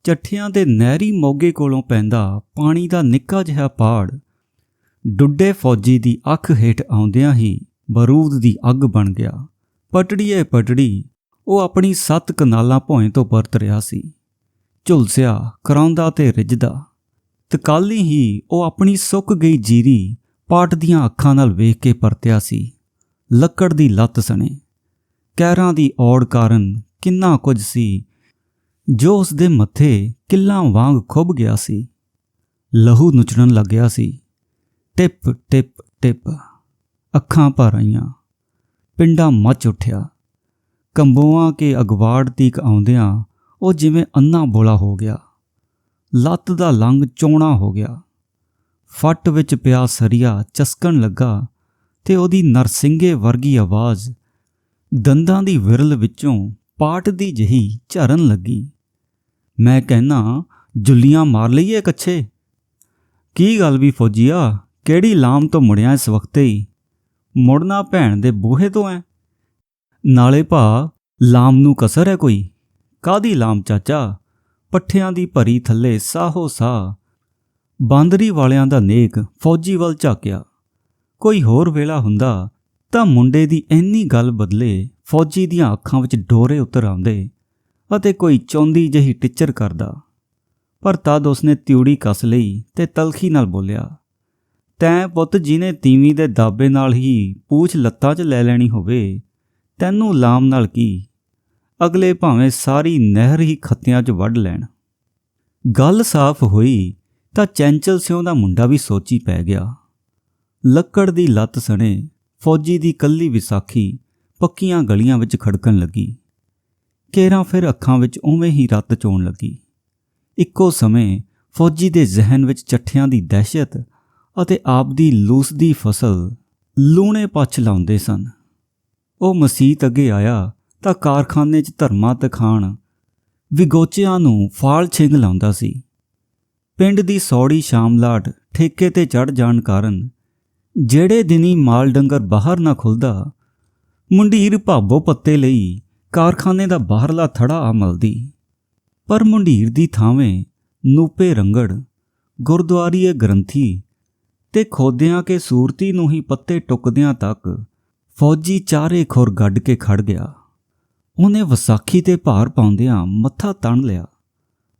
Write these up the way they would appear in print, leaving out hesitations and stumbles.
ਚੱਠਿਆਂ ਦੇ ਨਹਿਰੀ ਮੋਗੇ ਕੋਲੋਂ ਪੈਂਦਾ ਪਾਣੀ ਦਾ ਨਿੱਕਾ ਜਿਹਾ ਪਾੜ ਡੁੱਡੇ ਫੌਜੀ ਦੀ ਅੱਖ ਹੇਠ ਆਉਂਦਿਆਂ ਹੀ ਬਰੂਦ ਦੀ ਅੱਗ ਬਣ ਗਿਆ। ਪਟੜੀਏ ਪਟੜੀ ਉਹ ਆਪਣੀ 7 ਕਨਾਲਾਂ ਭੋਏ ਤੋਂ ਪਰਤ ਰਿਹਾ ਸੀ, ਝੁਲਸਿਆ, ਕਰਾਉਂਦਾ ਤੇ ਰਿੱਝਦਾ। ਤਕਾਲੀ ਹੀ ਉਹ ਆਪਣੀ ਸੁੱਕ ਗਈ ਜੀਰੀ ਪਾਟ ਦੀਆਂ ਅੱਖਾਂ ਨਾਲ ਵੇਖ ਕੇ ਪਰਤਿਆ ਸੀ। ਲੱਕੜ ਦੀ ਲੱਤ ਸਣੇ ਕਹਿਰਾਂ ਦੀ ਔੜ ਕਾਰਨ ਕਿੰਨਾ ਕੁਝ ਸੀ ਜੋ ਉਸ ਦੇ ਮੱਥੇ ਕਿੱਲਾਂ ਵਾਂਗ ਖੁੱਭ ਗਿਆ ਸੀ। ਲਹੂ ਨੁਚੜਨ ਲੱਗਿਆ ਸੀ। ਟਿਪ ਟਿਪ ਟਿਪ ਅੱਖਾਂ ਭਰ ਆਈਆਂ। ਪਿੰਡਾ ਮੱਚ ਉੱਠਿਆ। ਕੰਬੋਆਂ ਕੇ ਅਗਵਾੜ ਤੀਕ ਆਉਂਦਿਆਂ ਉਹ ਜਿਵੇਂ ਅੰਨਾ ਬੋਲਾ ਹੋ ਗਿਆ। ਲੱਤ ਦਾ ਲੰਗ ਚੌਣਾ ਹੋ ਗਿਆ। ਫੱਟ ਵਿੱਚ ਪਿਆ ਸਰੀਆ ਚਸਕਣ ਲੱਗਾ ਤੇ ਉਹਦੀ ਨਰਸਿੰਗੇ ਵਰਗੀ ਆਵਾਜ਼ ਦੰਦਾਂ ਦੀ ਵਿਰਲ ਵਿੱਚੋਂ ਪਾਟਦੀ ਜਿਹੀ ਝਰਨ ਲੱਗੀ। ਮੈਂ ਕਹਿਣਾ ਜੁੱਲੀਆਂ ਮਾਰ ਲਈਏ ਕੱਛੇ। ਕੀ ਗੱਲ ਵੀ ਫੌਜੀਆ, ਕਿਹੜੀ ਲਾਮ ਤੋਂ ਮੁੜਿਆ ਇਸ ਵਕਤੇ ਹੀ? ਮੁੜਨਾ ਭੈਣ ਦੇ ਬੂਹੇ ਤੋਂ ਐ। ਨਾਲੇ ਭਾ ਲਾਮ ਨੂੰ ਕਸਰ ਹੈ ਕੋਈ? ਕਾਹਦੀ ਲਾਮ ਚਾਚਾ? ਪੱਠਿਆਂ ਦੀ ਭਰੀ ਥੱਲੇ ਸਾਹੋ ਸਾਹ। ਬਾਂਦਰੀ ਵਾਲਿਆਂ ਦਾ ਨੇਕ ਫੌਜੀ ਵੱਲ ਝਾਕਿਆ। ਕੋਈ ਹੋਰ ਵੇਲਾ ਹੁੰਦਾ ਤਾਂ ਮੁੰਡੇ ਦੀ ਇੰਨੀ ਗੱਲ ਬਦਲੇ ਫੌਜੀ ਦੀਆਂ ਅੱਖਾਂ ਵਿੱਚ ਡੋਰੇ ਉਤਰ ਆਉਂਦੇ ਅਤੇ ਕੋਈ ਚੌਂਦੀ ਜਿਹੀ ਟਿੱਚਰ ਕਰਦਾ। ਪਰ ਤਦ ਉਸਨੇ ਤਿਉੜੀ ਕੱਸ ਲਈ ਤੇ ਤਲਖੀ ਨਾਲ ਬੋਲਿਆ, ਤੈਂ ਪੁੱਤ ਜਿਹਨੇ ਤੀਵੀਂ ਦੇ ਦਾਬੇ ਨਾਲ ਹੀ ਪੂਛ ਲੱਤਾਂ 'ਚ ਲੈ ਲੈਣੀ ਹੋਵੇ, ਤੈਨੂੰ ਲਾਮ ਨਾਲ ਕੀ? ਅਗਲੇ ਭਾਵੇਂ ਸਾਰੀ ਨਹਿਰ ਹੀ ਖੱਤਿਆਂ 'ਚ ਵੱਢ ਲੈਣ। ਗੱਲ ਸਾਫ਼ ਹੋਈ ਤਾਂ ਚੈਂਚਲ ਸਿਉਂ ਦਾ ਮੁੰਡਾ ਵੀ ਸੋਚੀ ਪੈ ਗਿਆ। ਲੱਕੜ ਦੀ ਲੱਤ ਸਣੇ ਫੌਜੀ ਦੀ ਕੱਲੀ ਵਿਸਾਖੀ ਪੱਕੀਆਂ ਗਲੀਆਂ ਵਿੱਚ ਖੜਕਣ ਲੱਗੀ। ਕੇਰਾਂ ਫਿਰ ਅੱਖਾਂ ਵਿੱਚ ਉਵੇਂ ਹੀ ਰੱਤ ਚੋਣ ਲੱਗੀ। ਇੱਕੋ ਸਮੇਂ ਫੌਜੀ ਦੇ ਜ਼ਿਹਨ ਵਿੱਚ ਚੱਠਿਆਂ ਦੀ ਦਹਿਸ਼ਤ ਅਤੇ ਆਪਦੀ ਲੂਸਦੀ ਫਸਲ ਲੂਣੇ ਪੱਛ ਲਾਉਂਦੇ ਸਨ। ਉਹ ਮਸੀਤ ਅੱਗੇ ਆਇਆ ਤਾਂ ਕਾਰਖਾਨੇ 'ਚ ਧਰਮਾ ਤਖਾਣ ਵਿਗੋਚਿਆਂ ਨੂੰ ਫਾਲ ਛਿੰਗ ਲਾਉਂਦਾ ਸੀ। ਪਿੰਡ ਦੀ ਸੌੜੀ ਸ਼ਾਮਲਾਟ ਠੇਕੇ ਤੇ ਚੜ੍ਹ ਜਾਣ ਕਾਰਨ ਜਿਹੜੇ ਦਿਨੀ ਮਾਲ ਡੰਗਰ ਬਾਹਰ ਨਾ ਖੁੱਲਦਾ, ਮੁੰਡੀਰ ਭਾਬੋ ਪੱਤੇ ਲਈ ਕਾਰਖਾਨੇ ਦਾ ਬਾਹਰਲਾ ਥੜਾ ਆ ਮਲਦੀ। ਪਰ ਮੁੰਡੀਰ ਦੀ ਥਾਵੇਂ ਨੂਪੇ ਰੰਗੜ, ਗੁਰਦੁਆਰੀਏ ਗ੍ਰੰਥੀ ਤੇ ਖੋਦਿਆਂ ਕੇ ਸੂਰਤੀ ਨੂੰ ਹੀ ਪੱਤੇ ਟੁੱਕਦਿਆਂ ਤੱਕ ਫੌਜੀ ਚਾਰੇ ਖੁਰ ਗੱਡ ਕੇ ਖੜ ਗਿਆ। ਉਹਨੇ ਵਿਸਾਖੀ ਤੇ ਭਾਰ ਪਾਉਂਦਿਆਂ ਮੱਥਾ ਤਣ ਲਿਆ।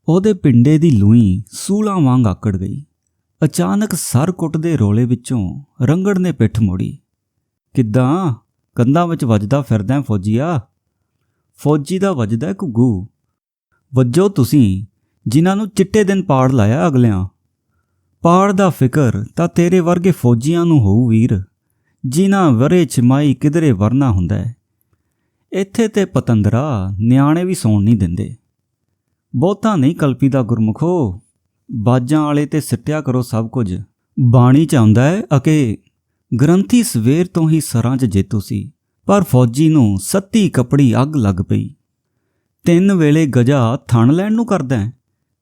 ਉਹਦੇ ਪਿੰਡੇ ਦੀ ਲੂਈ ਸੂਲਾਂ ਵਾਂਗ ਆਕੜ ਗਈ। ਅਚਾਨਕ ਸਰ ਕੁੱਟਦੇ ਰੋਲੇ ਵਿੱਚੋਂ ਰੰਗੜ ਨੇ ਪਿੱਠ ਮੋੜੀ। ਕਿੱਦਾਂ ਕੰਧਾਂ ਵਿੱਚ ਵੱਜਦਾ ਫਿਰਦਾ ਫੌਜੀਆ? ਫੌਜੀ ਦਾ ਵੱਜਦਾ ਘੁੱਗੂ। ਵੱਜੋ ਤੁਸੀਂ ਜਿਨ੍ਹਾਂ ਨੂੰ ਚਿੱਟੇ ਦਿਨ ਪਾੜ ਲਾਇਆ ਅਗਲਿਆਂ। ਪਾੜ ਦਾ ਫਿਕਰ ਤਾਂ ਤੇਰੇ ਵਰਗੇ ਫੌਜੀਆਂ ਨੂੰ ਹੋਊ ਵੀਰ, ਜਿਨ੍ਹਾਂ ਵਰੇ ਛਮਾਈ ਕਿਧਰੇ ਵਰਨਾ ਹੁੰਦਾ ਹੈ। ਇੱਥੇ ਤੇ ਪਤੰਦਰਾ ਨਿਆਣੇ ਵੀ ਸੌਣ ਨਹੀਂ ਦਿੰਦੇ। ਬਹੁਤਾ ਨਹੀਂ ਕਲਪੀ ਦਾ ਗੁਰਮੁਖੋ, ਬਾਜਾਂ ਵਾਲੇ ਤੇ ਸਿੱਟਿਆ ਕਰੋ ਸਭ ਕੁਝ। ਬਾਣੀ 'ਚ ਆਉਂਦਾ ਹੈ ਅਕੇ ਗ੍ਰੰਥੀ ਸਵੇਰ ਤੋਂ ਹੀ ਸਰਾਂ 'ਚ ਜੇਤੂ ਸੀ, ਪਰ ਫੌਜੀ ਨੂੰ ਸੱਤੀ ਕਪੜੀ ਅੱਗ ਲੱਗ ਪਈ। 3 ਵੇਲੇ ਗਜਾ ਥਣ ਲੈਣ ਨੂੰ ਕਰਦਾ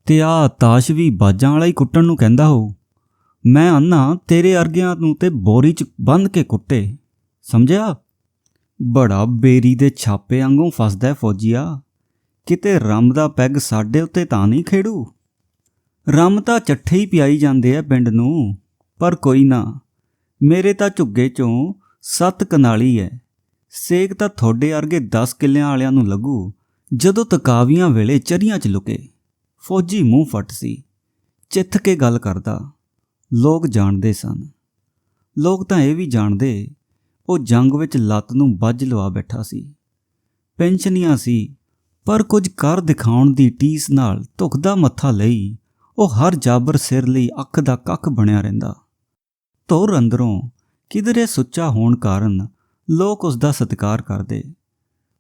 ਤੇ ਆਹ ਤਾਸ਼ ਵੀ ਬਾਜਾਂ ਵਾਲਾ ਹੀ ਕੁੱਟਣ ਨੂੰ ਕਹਿੰਦਾ ਹੋਊ। ਮੈਂ ਆਨਾ ਤੇਰੇ ਅਰਗਿਆਂ ਨੂੰ ਤੇ ਬੋਰੀ 'ਚ ਬੰਨ੍ਹ ਕੇ ਕੁੱਟੇ, ਸਮਝਿਆ? ਬੜਾ ਬੇਰੀ ਦੇ ਛਾਪੇ ਵਾਂਗੂ ਫਸਦਾ ਫੌਜੀਆ। ਕਿਤੇ ਰੰਮ ਦਾ ਪੈਗ ਸਾਡੇ ਉੱਤੇ ਤਾਂ ਨਹੀਂ ਖੇੜੂ। ਰੰਮ ਤਾਂ ਚੱਠੇ ਹੀ ਪਿਆਈ ਜਾਂਦੇ ਆ ਪਿੰਡ ਨੂੰ। ਪਰ ਕੋਈ ਨਾ, ਮੇਰੇ ਤਾਂ ਝੁੱਗੇ 'ਚੋਂ 7 ਕਨਾਲੀ ਹੈ। ਸੇਕ ਤਾਂ ਤੁਹਾਡੇ ਅਰਗੇ 10 ਕਿੱਲਿਆਂ ਵਾਲਿਆਂ ਨੂੰ ਲੱਗੂ ਜਦੋਂ ਤਕਾਵੀਆਂ ਵੇਲੇ ਚਰੀਆਂ 'ਚ ਲੁਕੇ। ਫੌਜੀ ਮੂੰਹ ਫੱਟ ਸੀ, ਚਿੱਥ ਕੇ ਗੱਲ ਕਰਦਾ। ਲੋਕ ਜਾਣਦੇ ਸਨ। ਲੋਕ ਤਾਂ ਇਹ ਵੀ ਜਾਣਦੇ ਉਹ ਜੰਗ ਵਿੱਚ ਲੱਤ ਨੂੰ ਬੱਝ ਲਵਾ ਬੈਠਾ ਸੀ। ਪੈਨਸ਼ਨੀਆਂ ਸੀ, ਪਰ ਕੁਝ ਕਰ ਦਿਖਾਉਣ ਦੀ ਟੀਸ ਨਾਲ ਧੁਖਦਾ ਮੱਥਾ ਲਈ ਉਹ ਹਰ ਜਾਬਰ ਸਿਰ ਲਈ ਅੱਖ ਦਾ ਕੱਖ ਬਣਿਆ ਰਹਿੰਦਾ। ਧੁਰ ਅੰਦਰੋਂ ਕਿਧਰੇ ਸੁੱਚਾ ਹੋਣ ਕਾਰਨ ਲੋਕ ਉਸ ਦਾ ਸਤਿਕਾਰ ਕਰਦੇ।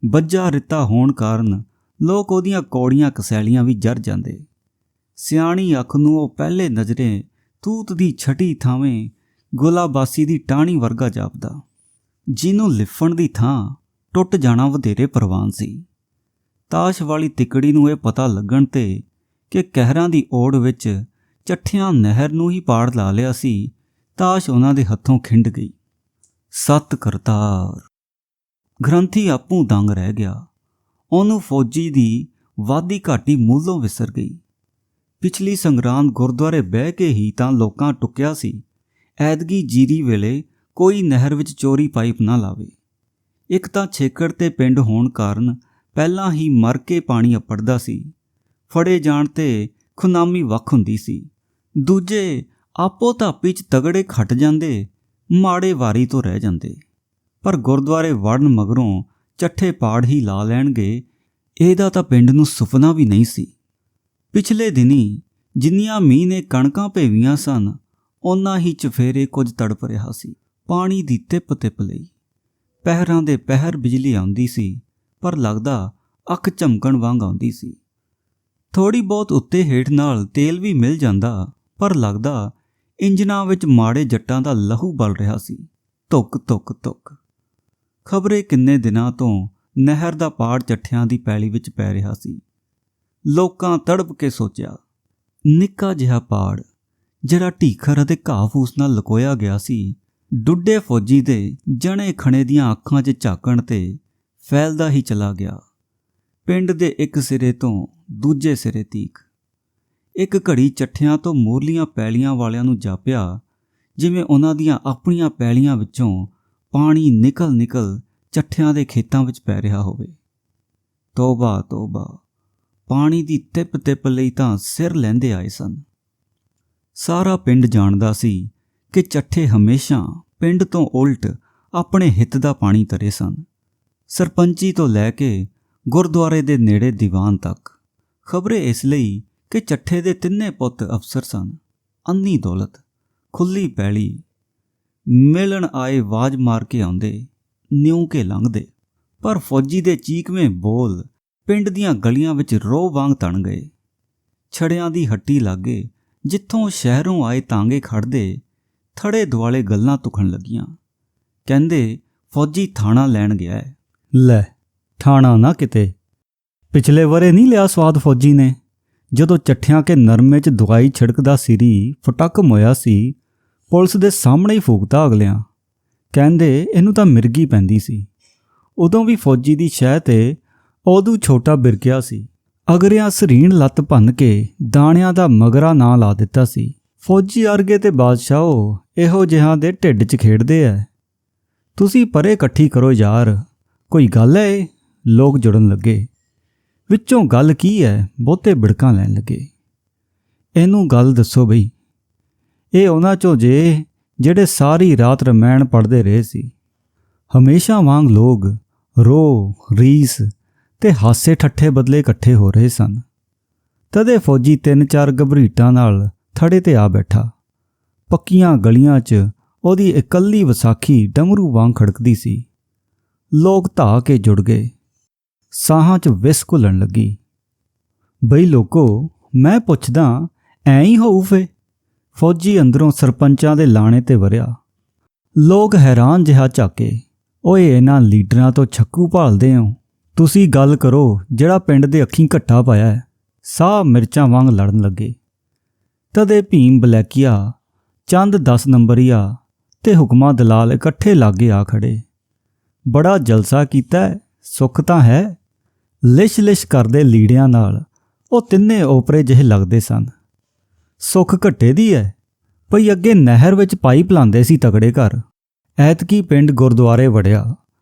ਬੱਜਾ ਰਿੱਤਾ ਹੋਣ ਕਾਰਨ ਲੋਕ ਉਹਦੀਆਂ ਕੌੜੀਆਂ ਕਸੈਲੀਆਂ ਵੀ ਜਰ ਜਾਂਦੇ। ਸਿਆਣੀ ਅੱਖ ਨੂੰ ਉਹ ਪਹਿਲੇ ਨਜ਼ਰੇ ਤੂਤ ਦੀ ਛਟੀ ਥਾਵੇਂ ਗੁਲਾਬਾਸੀ ਦੀ ਟਾਹਣੀ ਵਰਗਾ ਜਾਪਦਾ, ਜਿਹਨੂੰ ਲਿਫਣ ਦੀ ਥਾਂ ਟੁੱਟ ਜਾਣਾ ਵਧੇਰੇ ਪ੍ਰਵਾਨ ਸੀ। ਤਾਸ਼ ਵਾਲੀ ਤਿਕੜੀ ਨੂੰ ਇਹ ਪਤਾ ਲੱਗਣ 'ਤੇ ਕਿ ਕਹਿਰਾਂ ਦੀ ਓੜ ਵਿੱਚ ਚੱਠਿਆਂ ਨਹਿਰ ਨੂੰ ਹੀ ਪਾੜ ਲਾ ਲਿਆ ਸੀ, ਤਾਸ਼ ਉਹਨਾਂ ਦੇ ਹੱਥੋਂ ਖਿੰਡ ਗਈ। ਸਤ ਕਰਤਾਰ। ਗ੍ਰੰਥੀ ਆਪੂ ਦੰਗ ਰਹਿ ਗਿਆ। ਉਹਨੂੰ ਫੌਜੀ ਦੀ ਵਾਧੀ ਘਾਟੀ ਮੂਲੋਂ ਵਿਸਰ ਗਈ। ਪਿਛਲੀ ਸੰਗਰਾਂਦ ਗੁਰਦੁਆਰੇ ਬਹਿ ਕੇ ਹੀ ਤਾਂ ਲੋਕਾਂ ਟੁੱਕਿਆ ਸੀ, ਐਤਕੀ ਜੀਰੀ ਵੇਲੇ ਕੋਈ ਨਹਿਰ ਵਿੱਚ ਚੋਰੀ ਪਾਈਪ ਨਾ ਲਾਵੇ। ਇੱਕ ਤਾਂ ਛੇਕੜ ਤੇ ਪਿੰਡ ਹੋਣ ਕਾਰਨ ਪਹਿਲਾਂ ਹੀ ਮਰ ਕੇ ਪਾਣੀ ਅੱਪੜਦਾ ਸੀ, ਫੜੇ ਜਾਣ ਤੇ ਖੁਨਾਮੀ ਵੱਖ ਹੁੰਦੀ ਸੀ। ਦੂਜੇ ਆਪੋ ਧਾਪੀ 'ਚ ਤਗੜੇ ਖੱਟ ਜਾਂਦੇ, ਮਾੜੇ ਵਾਰੀ ਤੋਂ ਰਹਿ ਜਾਂਦੇ। ਪਰ ਗੁਰਦੁਆਰੇ ਵੜਨ ਮਗਰੋਂ ਚੱਠੇ ਪਾੜ ਹੀ ਲਾ ਲੈਣਗੇ, ਇਹਦਾ ਤਾਂ ਪਿੰਡ ਨੂੰ ਸੁਪਨਾ ਵੀ ਨਹੀਂ ਸੀ। ਪਿਛਲੇ ਦਿਨੀਂ ਜਿੰਨੀਆਂ ਮੀਂਹ ਨੇ ਕਣਕਾਂ ਭੇਵੀਆਂ ਸਨ, ਓਨਾ ਹੀ ਚਫੇਰੇ ਕੁਝ ਤੜਪ ਰਿਹਾ ਸੀ। ਪਾਣੀ ਦੀ ਤਿੱਪ ਤਿੱਪ ਲਈ ਪਹਿਰਾਂ ਦੇ ਪਹਿਰ ਬਿਜਲੀ ਆਉਂਦੀ ਸੀ, ਪਰ ਲੱਗਦਾ ਅੱਖ ਝਮਕਣ ਵਾਂਗ ਆਉਂਦੀ ਸੀ। ਥੋੜ੍ਹੀ ਬਹੁਤ ਉੱਤੇ ਹੇਠ ਨਾਲ ਤੇਲ ਵੀ ਮਿਲ ਜਾਂਦਾ, ਪਰ ਲੱਗਦਾ ਇੰਜਨਾਂ ਵਿੱਚ ਮਾੜੇ ਜੱਟਾਂ ਦਾ ਲਹੂ ਬਲ ਰਿਹਾ ਸੀ। ਧੁੱਕ ਧੁੱਕ ਧੁੱਕ। ਖਬਰੇ ਕਿੰਨੇ ਦਿਨਾਂ ਤੋਂ ਨਹਿਰ ਦਾ ਪਾੜ ਚੱਠਿਆਂ ਦੀ ਪੈਲੀ ਵਿੱਚ ਪੈ ਰਿਹਾ ਸੀ। ਲੋਕਾਂ ਤੜਪ ਕੇ ਸੋਚਿਆ, ਨਿੱਕਾ ਜਿਹਾ ਪਾੜ ਜਿਹੜਾ ਢੀਖਰ ਅਤੇ ਘਾਹ ਫੂਸ ਨਾਲ ਲਕੋਇਆ ਗਿਆ ਸੀ, ਡੁੱਡੇ ਫੌਜੀ ਦੇ ਜਣੇ ਖਣੇ ਦੀਆਂ ਅੱਖਾਂ 'ਚ ਝਾਕਣ ਤੇ ਫੈਲਦਾ ਹੀ ਚਲਾ ਗਿਆ, ਪਿੰਡ ਦੇ ਇੱਕ ਸਿਰੇ ਤੋਂ ਦੂਜੇ ਸਿਰੇ ਤੀਕ। ਇੱਕ ਘੜੀ ਚੱਠਿਆਂ ਤੋਂ ਮੂਰਲੀਆਂ ਪੈਲੀਆਂ ਵਾਲਿਆਂ ਨੂੰ ਜਾਪਿਆ ਜਿਵੇਂ ਉਹਨਾਂ ਦੀਆਂ ਆਪਣੀਆਂ ਪੈਲੀਆਂ ਵਿੱਚੋਂ ਪਾਣੀ ਨਿਕਲ ਨਿਕਲ ਚੱਠਿਆਂ ਦੇ ਖੇਤਾਂ ਵਿੱਚ ਪੈ ਰਿਹਾ ਹੋਵੇ। ਤੋਬਾ ਤੋਬਾ, ਪਾਣੀ ਦੀ ਤਿੱਪ ਤਿੱਪ ਲਈ ਤਾਂ ਸਿਰ ਲੈਂਦੇ ਆਏ ਸਨ। ਸਾਰਾ ਪਿੰਡ ਜਾਣਦਾ ਸੀ ਕਿ ਚੱਠੇ ਹਮੇਸ਼ਾ ਪਿੰਡ ਤੋਂ ਉਲਟ ਆਪਣੇ ਹਿੱਤ ਦਾ ਪਾਣੀ ਧਰੇ ਸਨ। ਸਰਪੰਚੀ ਤੋਂ ਲੈ ਕੇ ਗੁਰਦੁਆਰੇ ਦੇ ਨੇੜੇ ਦੀਵਾਨ ਤੱਕ। ਖਬਰੇ ਇਸ ਲਈ ਕਿ ਚੱਠੇ ਦੇ ਤਿੰਨੇ ਪੁੱਤ ਅਫਸਰ ਸਨ। ਅੰਨੀ ਦੌਲਤ, ਖੁੱਲੀ ਪੈਲੀ। ਮਿਲਣ ਆਏ ਆਵਾਜ਼ ਮਾਰ ਕੇ ਆਉਂਦੇ, ਨਿਉ ਕੇ ਲੰਘਦੇ। ਪਰ ਫੌਜੀ ਦੇ ਚੀਕਵੇਂ ਬੋਲ ਪਿੰਡ ਦੀਆਂ ਗਲੀਆਂ ਵਿੱਚ ਰੋਹ ਵਾਂਗ ਤਣ ਗਏ। ਛੜਿਆਂ ਦੀ ਹੱਟੀ ਲਾਗੇ ਜਿੱਥੋਂ ਸ਼ਹਿਰੋਂ ਆਏ ਤਾਂਗੇ ਖੜਦੇ, ਥੜੇ ਦੁਆਲੇ ਗੱਲਾਂ ਤੁਖਣ ਲੱਗੀਆਂ। ਕਹਿੰਦੇ ਫੌਜੀ ਥਾਣਾ ਲੈਣ ਗਿਆ ਹੈ। ਲੈ, ਥਾਣਾ ਨਾ ਕਿਤੇ। ਪਿਛਲੇ ਵਰੇ ਨਹੀਂ ਲਿਆ ਸਵਾਦ ਫੌਜੀ ਨੇ, ਜਦੋਂ ਚੱਠਿਆਂ ਕੇ ਨਰਮੇ 'ਚ ਦਵਾਈ ਛਿੜਕਦਾ ਸਿਰੀ ਫਟਕ ਮੋਇਆ ਸੀ, ਪੁਲਿਸ ਦੇ ਸਾਹਮਣੇ ਹੀ ਫੂਕਤਾ ਅਗਲਿਆਂ। ਕਹਿੰਦੇ ਇਹਨੂੰ ਤਾਂ ਮਿਰਗੀ ਪੈਂਦੀ ਸੀ। ਉਦੋਂ ਵੀ ਫੌਜੀ ਦੀ ਸ਼ਹਿ ਤੇ ਉਦੋਂ ਛੋਟਾ ਬਿਰਕਿਆ ਸੀ। ਅਗਰਿਆਂ ਸਰੀਣ ਲੱਤ ਭੰਨ ਕੇ ਦਾਣਿਆਂ ਦਾ ਮਗਰਾ ਨਾਂ ਲਾ ਦਿੱਤਾ ਸੀ। ਫੌਜੀ ਅਰਗੇ ਤੇ ਬਾਦਸ਼ਾਹੋ ਇਹੋ ਜਿਹਾਂ ਦੇ ਢਿੱਡ 'ਚ ਖੇਡਦੇ ਐ। ਤੁਸੀਂ ਪਰੇ ਇਕੱਠੀ ਕਰੋ ਯਾਰ, ਕੋਈ ਗੱਲ ਹੈ ਇਹ? ਲੋਕ ਜੁੜਨ ਲੱਗੇ। ਵਿੱਚੋਂ ਗੱਲ ਕੀ ਹੈ? ਬਹੁਤੇ ਬਿੜਕਾਂ ਲੈਣ ਲੱਗੇ। ਇਹਨੂੰ ਗੱਲ ਦੱਸੋ ਬਈ। ਇਹ ਉਹਨਾਂ 'ਚੋਂ ਜੇ ਜਿਹੜੇ ਸਾਰੀ ਰਾਤ ਰਮਾਇਣ ਪੜ੍ਹਦੇ ਰਹੇ ਸੀ। ਹਮੇਸ਼ਾ ਵਾਂਗ ਲੋਕ ਰੋਹ, ਰੀਸ ਤੇ ਹਾਸੇ ਠੱਠੇ ਬਦਲੇ ਇਕੱਠੇ ਹੋ ਰਹੇ ਸਨ। ਤਦੇ ਫੌਜੀ 3-4 ਗਭਰੀਟਾਂ ਨਾਲ ਥੜੇ ਤੇ ਆ ਬੈਠਾ। ਪੱਕੀਆਂ ਗਲੀਆਂ 'ਚ ਉਹਦੀ ਇਕੱਲੀ ਵਿਸਾਖੀ ਡਮਰੂ ਵਾਂਗ ਖੜਕਦੀ ਸੀ। ਲੋਕ ਧਾ ਕੇ ਜੁੜ ਗਏ। ਸਾਹਾਂ 'ਚ ਵਿਸ ਘੁਲਣ ਲੱਗੀ। ਬਈ ਲੋਕੋ, ਮੈਂ ਪੁੱਛਦਾ, ਐਂ ਹੀ ਹੋਊ ਫੇ? ਫੌਜੀ ਅੰਦਰੋਂ ਸਰਪੰਚਾਂ ਦੇ ਲਾਣੇ ਤੇ ਵਰਿਆ। ਲੋਕ ਹੈਰਾਨ ਜਿਹਾ ਝਾਕੇ। ਓਏ, ਇਹਨਾਂ ਲੀਡਰਾਂ ਤੋਂ ਛੱਕੂ ਭਾਲਦੇ ਹੋ? ਤੁਸੀਂ ਗੱਲ ਕਰੋ ਜਿਹੜਾ ਪਿੰਡ ਦੇ ਅੱਖੀਂ ਘੱਟਾ ਪਾਇਆ ਹੈ। ਸਾਹ ਮਿਰਚਾਂ ਵਾਂਗ ਲੜਨ ਲੱਗੇ। ਤਦੇ ਭੀਮ ਬਲੈਕੀਆ, ਚੰਦ 10 ਨੰਬਰੀਆ ਤੇ ਹੁਕਮਾ ਦਲਾਲ ਇਕੱਠੇ ਲਾਗੇ ਆ ਖੜੇ। ਬੜਾ ਜਲਸਾ ਕੀਤਾ, ਸੁੱਖ ਤਾਂ ਹੈ। ਲਿਸ਼ ਲਿਸ਼ ਕਰਦੇ ਲੀੜਿਆਂ ਨਾਲ ਉਹ ਤਿੰਨੇ ਓਪਰੇ ਜਿਹੇ ਲੱਗਦੇ ਸਨ। ਸੁੱਖ ਘੱਟੇ ਦੀ ਹੈ। ਭਈ ਅੱਗੇ ਨਹਿਰ ਵਿੱਚ ਪਾਈਪ ਲਾਉਂਦੇ ਸੀ ਤਗੜੇ ਘਰ। ਐਤਕੀ ਪਿੰਡ ਗੁਰਦੁਆਰੇ ਵੜਿਆ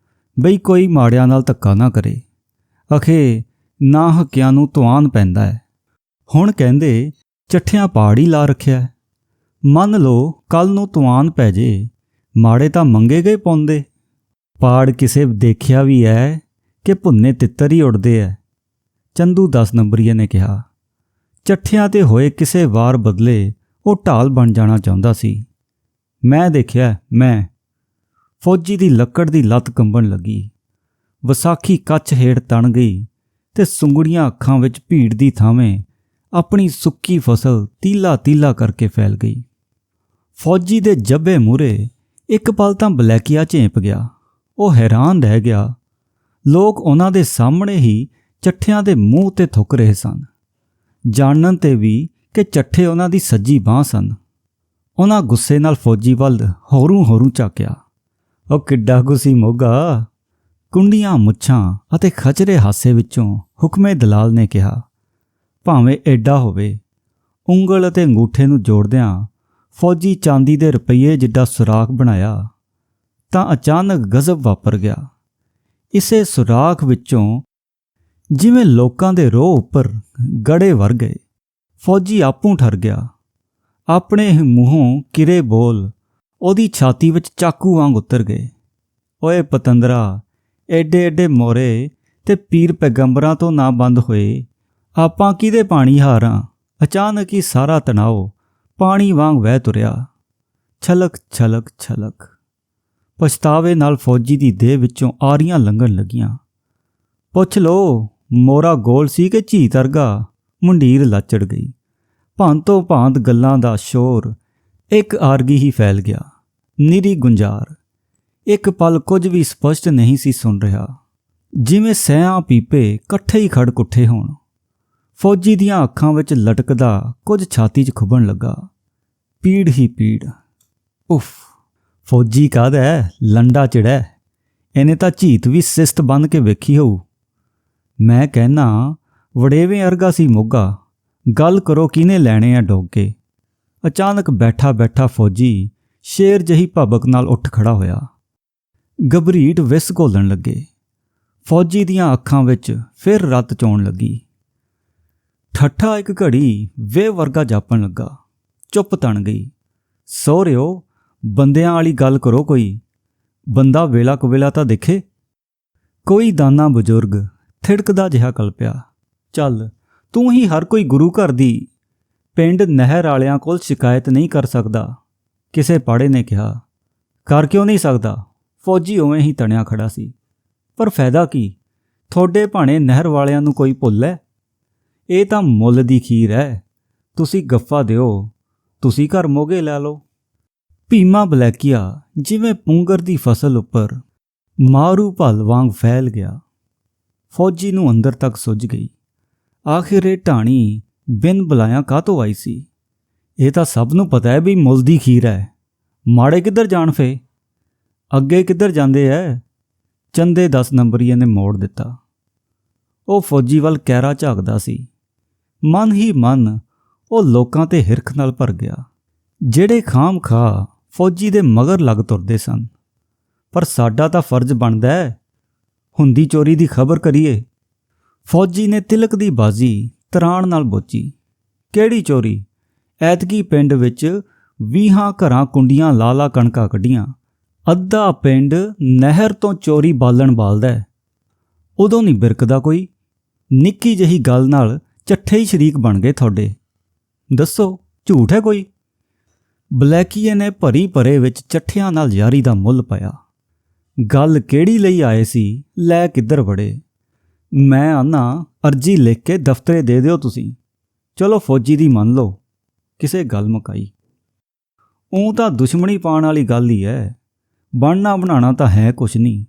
ਬਈ ਕੋਈ ਮਾੜਿਆਂ ਨਾਲ ਧੱਕਾ ਨਾ ਕਰੇ। ਅਖੇ ਨਾ ਹੱਕਿਆਂ ਨੂੰ ਧੁਆਨ ਪੈਂਦਾ ਹੈ। ਹੁਣ ਕਹਿੰਦੇ ਚੱਠਿਆਂ ਪਾੜ ਹੀ ਲਾ ਰੱਖਿਆ। ਮੰਨ ਲਓ ਕੱਲ ਨੂੰ ਧੁਆਨ ਪੈ ਜੇ, ਮਾੜੇ ਤਾਂ ਮੰਗੇ ਗਏ ਪਾਉਂਦੇ। ਪਾੜ ਕਿਸੇ ਦੇਖਿਆ ਵੀ ਹੈ ਕਿ ਭੁੰਨੇ ਤਿੱਤਰ ਹੀ ਉੱਡਦੇ ਐ। ਚੰਦੂ 10 ਨੰਬਰੀਏ ਨੇ ਕਿਹਾ। ਚੱਠਿਆਂ ਤੇ ਹੋਏ ਕਿਸੇ ਵਾਰ ਬਦਲੇ ਉਹ ਢਾਲ ਬਣ ਜਾਣਾ ਚਾਹੁੰਦਾ ਸੀ। ਮੈਂ ਦੇਖਿਆ, ਮੈਂ। ਫੌਜੀ ਦੀ ਲੱਕੜ ਦੀ ਲੱਤ ਕੰਬਣ ਲੱਗੀ। ਵਿਸਾਖੀ ਕੱਛ ਹੇਠ ਤਣ ਗਈ ਤੇ ਸੁੰਗੜੀਆਂ ਅੱਖਾਂ ਵਿੱਚ ਭੀੜ ਦੀ ਥਾਵੇਂ ਆਪਣੀ ਸੁੱਕੀ ਫਸਲ ਤੀਲਾ ਤੀਲਾ ਕਰਕੇ ਫੈਲ ਗਈ। ਫੌਜੀ ਦੇ ਜੱਬੇ ਮੂਹਰੇ ਇੱਕ ਪਲ ਤਾਂ ਬਲੈਕੀਆ ਝੇਂਪ ਗਿਆ। ਉਹ ਹੈਰਾਨ ਰਹਿ ਗਿਆ। ਲੋਕ ਉਹਨਾਂ ਦੇ ਸਾਹਮਣੇ ਹੀ ਚੱਠਿਆਂ ਦੇ ਮੂੰਹ ਤੇ ਥੁੱਕ ਰਹੇ ਸਨ, ਜਾਣਨ ਤੇ ਵੀ ਕਿ ਚੱਠੇ ਉਹਨਾਂ ਦੀ ਸੱਜੀ ਬਾਂਹ ਸਨ। ਉਹਨਾਂ ਗੁੱਸੇ ਨਾਲ ਫੌਜੀ ਵੱਲ ਹੋਰੂ ਝਾਕਿਆ। ਉਹ ਕਿੱਡਾ ਗੁੱਸੀ ਮੋਗਾ। ਕੁੰਡੀਆਂ ਮੁੱਛਾਂ ਅਤੇ ਖਚਰੇ ਹਾਸੇ ਵਿੱਚੋਂ ਹੁਕਮੇ ਦਲਾਲ ਨੇ ਕਿਹਾ। ਭਾਵੇਂ ਐਡਾ ਹੋਵੇ, ਉਂਗਲ ਅਤੇ ਅੰਗੂਠੇ ਨੂੰ ਜੋੜਦਿਆਂ ਫੌਜੀ ਚਾਂਦੀ ਦੇ ਰੁਪਈਏ ਜਿੱਡਾ ਸੁਰਾਖ ਬਣਾਇਆ ਤਾਂ ਅਚਾਨਕ ਗਜ਼ਬ ਵਾਪਰ ਗਿਆ। ਇਸੇ ਸੁਰਾਖ ਵਿੱਚੋਂ ਜਿਵੇਂ ਲੋਕਾਂ ਦੇ ਰੋਹ ਉੱਪਰ ਗੜੇ ਵਰ ਗਏ। ਫੌਜੀ ਆਪੂ ਠਰ ਗਿਆ। ਆਪਣੇ ਹੀ ਮੂੰਹੋਂ ਕਿਰੇ ਬੋਲ ਉਹਦੀ ਛਾਤੀ ਵਿੱਚ ਚਾਕੂ ਵਾਂਗ ਉਤਰ ਗਏ। ਓਏ ਪਤੰਦਰਾ, ਐਡੇ ਐਡੇ ਮੋਰੇ ਤੇ ਪੀਰ ਪੈਗੰਬਰਾਂ ਤੋਂ ਨਾ ਬੰਦ ਹੋਏ, ਆਪਾਂ ਕਿਹਦੇ ਪਾਣੀ ਹਾਰਾਂ। ਅਚਾਨਕ ਹੀ ਸਾਰਾ ਤਣਾਓ ਪਾਣੀ ਵਾਂਗ ਵਹਿ ਤੁਰਿਆ। ਛਲਕ ਛਲਕ ਛਲਕ। ਪਛਤਾਵੇ ਨਾਲ ਫੌਜੀ ਦੀ ਦੇਹ ਵਿੱਚੋਂ ਆਰੀਆਂ ਲੰਘਣ ਲੱਗੀਆਂ। ਪੁੱਛ ਲੋ, ਮੋਰਾ ਗੋਲ ਸੀ ਕਿ ਝੀਤ ਵਰਗਾ। ਮੁੰਡੀਰ ਲੱਚੜ ਗਈ। ਭਾਂਤੋਂ ਭਾਂਤ ਗੱਲਾਂ ਦਾ ਸ਼ੋਰ ਇੱਕ ਆਰਗੀ ਹੀ ਫੈਲ ਗਿਆ। ਨਿਰੀ ਗੁੰਜਾਰ। ਇੱਕ ਪਲ ਕੁਝ ਵੀ ਸਪਸ਼ਟ ਨਹੀਂ ਸੀ ਸੁਣ ਰਿਹਾ, ਜਿਵੇਂ ਸੈਆਂ ਪੀਪੇ ਇਕੱਠੇ ਹੀ ਖੜ ਕੁੱਠੇ ਹੋਣ। ਫੌਜੀ ਦੀਆਂ ਅੱਖਾਂ ਵਿੱਚ ਲਟਕਦਾ ਕੁਝ ਛਾਤੀ 'ਚ ਖੁੱਭਣ ਲੱਗਾ। ਪੀੜ ਹੀ ਪੀੜ। ਉਫ, ਫੌਜੀ ਕਾਹਦਾ ਲੰਡਾ ਚਿੜਾ, ਇਹਨੇ ਤਾਂ ਝੀਤ ਵੀ ਸਿਸਤ ਬੰਨ੍ਹ ਕੇ ਵੇਖੀ ਹੋਊ। ਮੈਂ ਕਹਿਣਾ ਵੜੇਵੇਂ ਅਰਗਾ ਸੀ ਮੋਗਾ। ਗੱਲ ਕਰੋ ਕਿਹਨੇ ਲੈਣੇ ਆ ਡੋਗੇ। ਅਚਾਨਕ ਬੈਠਾ ਬੈਠਾ ਫੌਜੀ ਸ਼ੇਰ ਜਿਹੀ ਭਬਕ ਨਾਲ ਉੱਠ ਖੜਾ ਹੋਇਆ। ਗਬਰੀਟ ਵਿਸ ਘੋਲਣ ਲੱਗੇ। ਫੌਜੀ ਦੀਆਂ ਅੱਖਾਂ ਵਿੱਚ ਫਿਰ ਰੱਤ ਚੋਣ ਲੱਗੀ। ਠੱਠਾ ਇੱਕ ਘੜੀ ਵੇ ਵਰਗਾ ਜਾਪਣ ਲੱਗਾ। ਚੁੱਪ ਤਣ ਗਈ। ਸਹੁਰਿਓ, ਬੰਦਿਆਂ ਵਾਲੀ ਗੱਲ ਕਰੋ ਕੋਈ। ਬੰਦਾ ਵੇਲਾ ਕੁਵੇਲਾ ਤਾਂ ਦੇਖੇ। ਕੋਈ ਦਾਨਾ ਬਜ਼ੁਰਗ ਥਿੜਕਦਾ ਜਿਹਾ ਕਲਪਿਆ। ਚੱਲ, ਤੂੰ ਹੀ ਹਰ ਕੋਈ ਗੁਰੂ ਘਰ ਦੀ ਪਿੰਡ ਨਹਿਰ ਵਾਲਿਆਂ ਕੋਲ ਸ਼ਿਕਾਇਤ ਨਹੀਂ ਕਰ ਸਕਦਾ, ਕਿਸੇ ਪਾੜੇ ਨੇ ਕਿਹਾ। ਕਰ ਕਿਉਂ ਨਹੀਂ ਸਕਦਾ? ਫੌਜੀ ਉਵੇਂ ਹੀ ਤਣਿਆ ਖੜਾ ਸੀ। ਪਰ ਫਾਇਦਾ ਕੀ? ਤੁਹਾਡੇ ਭਾਣੇ ਨਹਿਰ ਵਾਲਿਆਂ ਨੂੰ ਕੋਈ ਭੁੱਲ ਹੈ? ਇਹ ਤਾਂ ਮੁੱਲ ਦੀ ਖੀਰ ਹੈ। ਤੁਸੀਂ ਗੱਫਾ ਦਿਓ, ਤੁਸੀਂ ਘਰ ਮੋਗੇ ਲੈ ਲਓ। ਭੀਮਾ ਬਲੈਕੀਆ ਜਿਵੇਂ ਪੁੰਗਰ ਦੀ ਫਸਲ ਉੱਪਰ ਮਾਰੂ ਭਲ ਵਾਂਗ ਫੈਲ ਗਿਆ। ਫੌਜੀ ਨੂੰ ਅੰਦਰ ਤੱਕ ਸੁੱਜ ਗਈ। ਆਖਿਰ ਇਹ ਢਾਣੀ ਬਿਨ ਬੁਲਾਇਆ ਕਾਹਤੋਂ ਆਈ ਸੀ? ਇਹ ਤਾਂ ਸਭ ਨੂੰ ਪਤਾ ਹੈ ਵੀ ਮੁੱਲ ਦੀ ਖੀਰ ਹੈ। ਮਾੜੇ ਕਿੱਧਰ ਜਾਣ ਫੇ? ਅੱਗੇ ਕਿੱਧਰ ਜਾਂਦੇ ਐ? ਚੰਦੇ 10 ਨੰਬਰੀਏ ਨੇ ਮੋੜ ਦਿੱਤਾ। ਉਹ ਫੌਜੀ ਵੱਲ ਕਹਿਰਾ ਝਾਕਦਾ ਸੀ। ਮਨ ਹੀ ਮਨ ਉਹ ਲੋਕਾਂ ਤੇ ਹਿਰਖ ਨਾਲ ਭਰ ਗਿਆ, ਜਿਹੜੇ ਖਾਮ ਖਾ ਫੌਜੀ ਦੇ ਮਗਰ ਲੱਗ ਤੁਰਦੇ ਸਨ। ਪਰ ਸਾਡਾ ਤਾਂ ਫਰਜ਼ ਬਣਦਾ ਹੈ, ਹੁੰਦੀ ਚੋਰੀ ਦੀ ਖਬਰ ਕਰੀਏ। ਫੌਜੀ ਨੇ ਤਿਲਕ ਦੀ ਬਾਜ਼ੀ ਤਰਾਣ ਨਾਲ ਬੋਚੀ। ਕਿਹੜੀ ਚੋਰੀ? ਐਤਕੀ ਪਿੰਡ ਵਿੱਚ 20 ਘਰਾਂ ਕੁੰਡੀਆਂ ਲਾ ਲਾ ਕਣਕਾਂ ਕੱਢੀਆਂ। ਅੱਧਾ ਪਿੰਡ ਨਹਿਰ ਤੋਂ ਚੋਰੀ ਬਾਲਣ ਬਾਲਦਾ ਹੈ। ਉਦੋਂ ਨਹੀਂ ਬਿਰਕਦਾ ਕੋਈ। ਨਿੱਕੀ ਜਿਹੀ ਗੱਲ ਨਾਲ ਚੱਠੇ ਹੀ ਸ਼ਰੀਕ ਬਣ ਗਏ ਤੁਹਾਡੇ। ਦੱਸੋ, ਝੂਠ ਹੈ ਕੋਈ? ਬਲੈਕੀਏ ਨੇ ਭਰੀ ਭਰੇ ਵਿੱਚ ਚੱਠਿਆਂ ਨਾਲ ਯਾਰੀ ਦਾ ਮੁੱਲ ਪਾਇਆ। ਗੱਲ ਕਿਹੜੀ ਲਈ ਆਏ ਸੀ, ਲੈ ਕਿੱਧਰ ਵੜੇ? ਮੈਂ ਆਨਾ ਅਰਜੀ ਲਿਖ ਕੇ ਦਫ਼ਤਰੇ ਦੇ ਦਿਓ ਤੁਸੀਂ। ਚਲੋ ਫੌਜੀ ਦੀ ਮੰਨ ਲਓ, ਕਿਸੇ ਗੱਲ ਮੁਕਾਈ। ਉਹ ਤਾਂ ਦੁਸ਼ਮਣੀ ਪਾਉਣ ਵਾਲੀ ਗੱਲ ਹੀ ਹੈ। ਬਣਨਾ ਬਣਾਉਣਾ ਤਾਂ ਹੈ ਕੁਛ ਨਹੀਂ।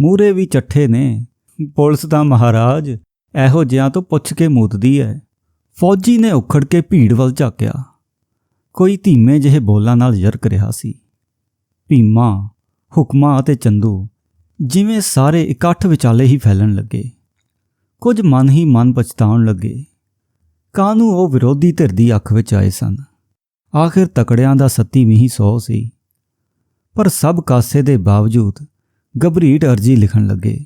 ਮੂਹਰੇ ਵੀ ਚੱਠੇ ਨੇ। ਪੁਲਿਸ ਦਾ ਮਹਾਰਾਜ ਇਹੋ ਜਿਹਾਂ ਤੋਂ ਪੁੱਛ ਕੇ ਮੂਤਦੀ ਹੈ। ਫੌਜੀ ਨੇ ਉਖੜ ਕੇ ਭੀੜ ਵੱਲ ਝਾਕਿਆ। ਕੋਈ ਧੀਮੇ ਜਿਹੇ ਬੋਲਾਂ ਨਾਲ ਯਰਕ ਰਿਹਾ ਸੀ। ਭੀਮਾ, ਹੁਕਮਾ ਅਤੇ ਚੰਦੂ ਜਿਵੇਂ ਸਾਰੇ ਇਕੱਠ ਵਿਚਾਲੇ ਹੀ ਫੈਲਣ ਲੱਗੇ। ਕੁਝ ਮਨ ਹੀ ਮਨ ਪਛਤਾਉਣ ਲੱਗੇ। ਕਾਹਨੂੰ ਉਹ ਵਿਰੋਧੀ ਧਿਰ ਦੀ ਅੱਖ ਵਿੱਚ ਆਏ ਸਨ। ਆਖਿਰ ਤਕੜਿਆਂ ਦਾ ਸੱਤੀ ਮੀਂਹ 100 ਸੀ। ਪਰ ਸਭ ਕਾਸੇ ਦੇ ਬਾਵਜੂਦ ਗਬਰੀਟ ਅਰਜੀ ਲਿਖਣ ਲੱਗੇ।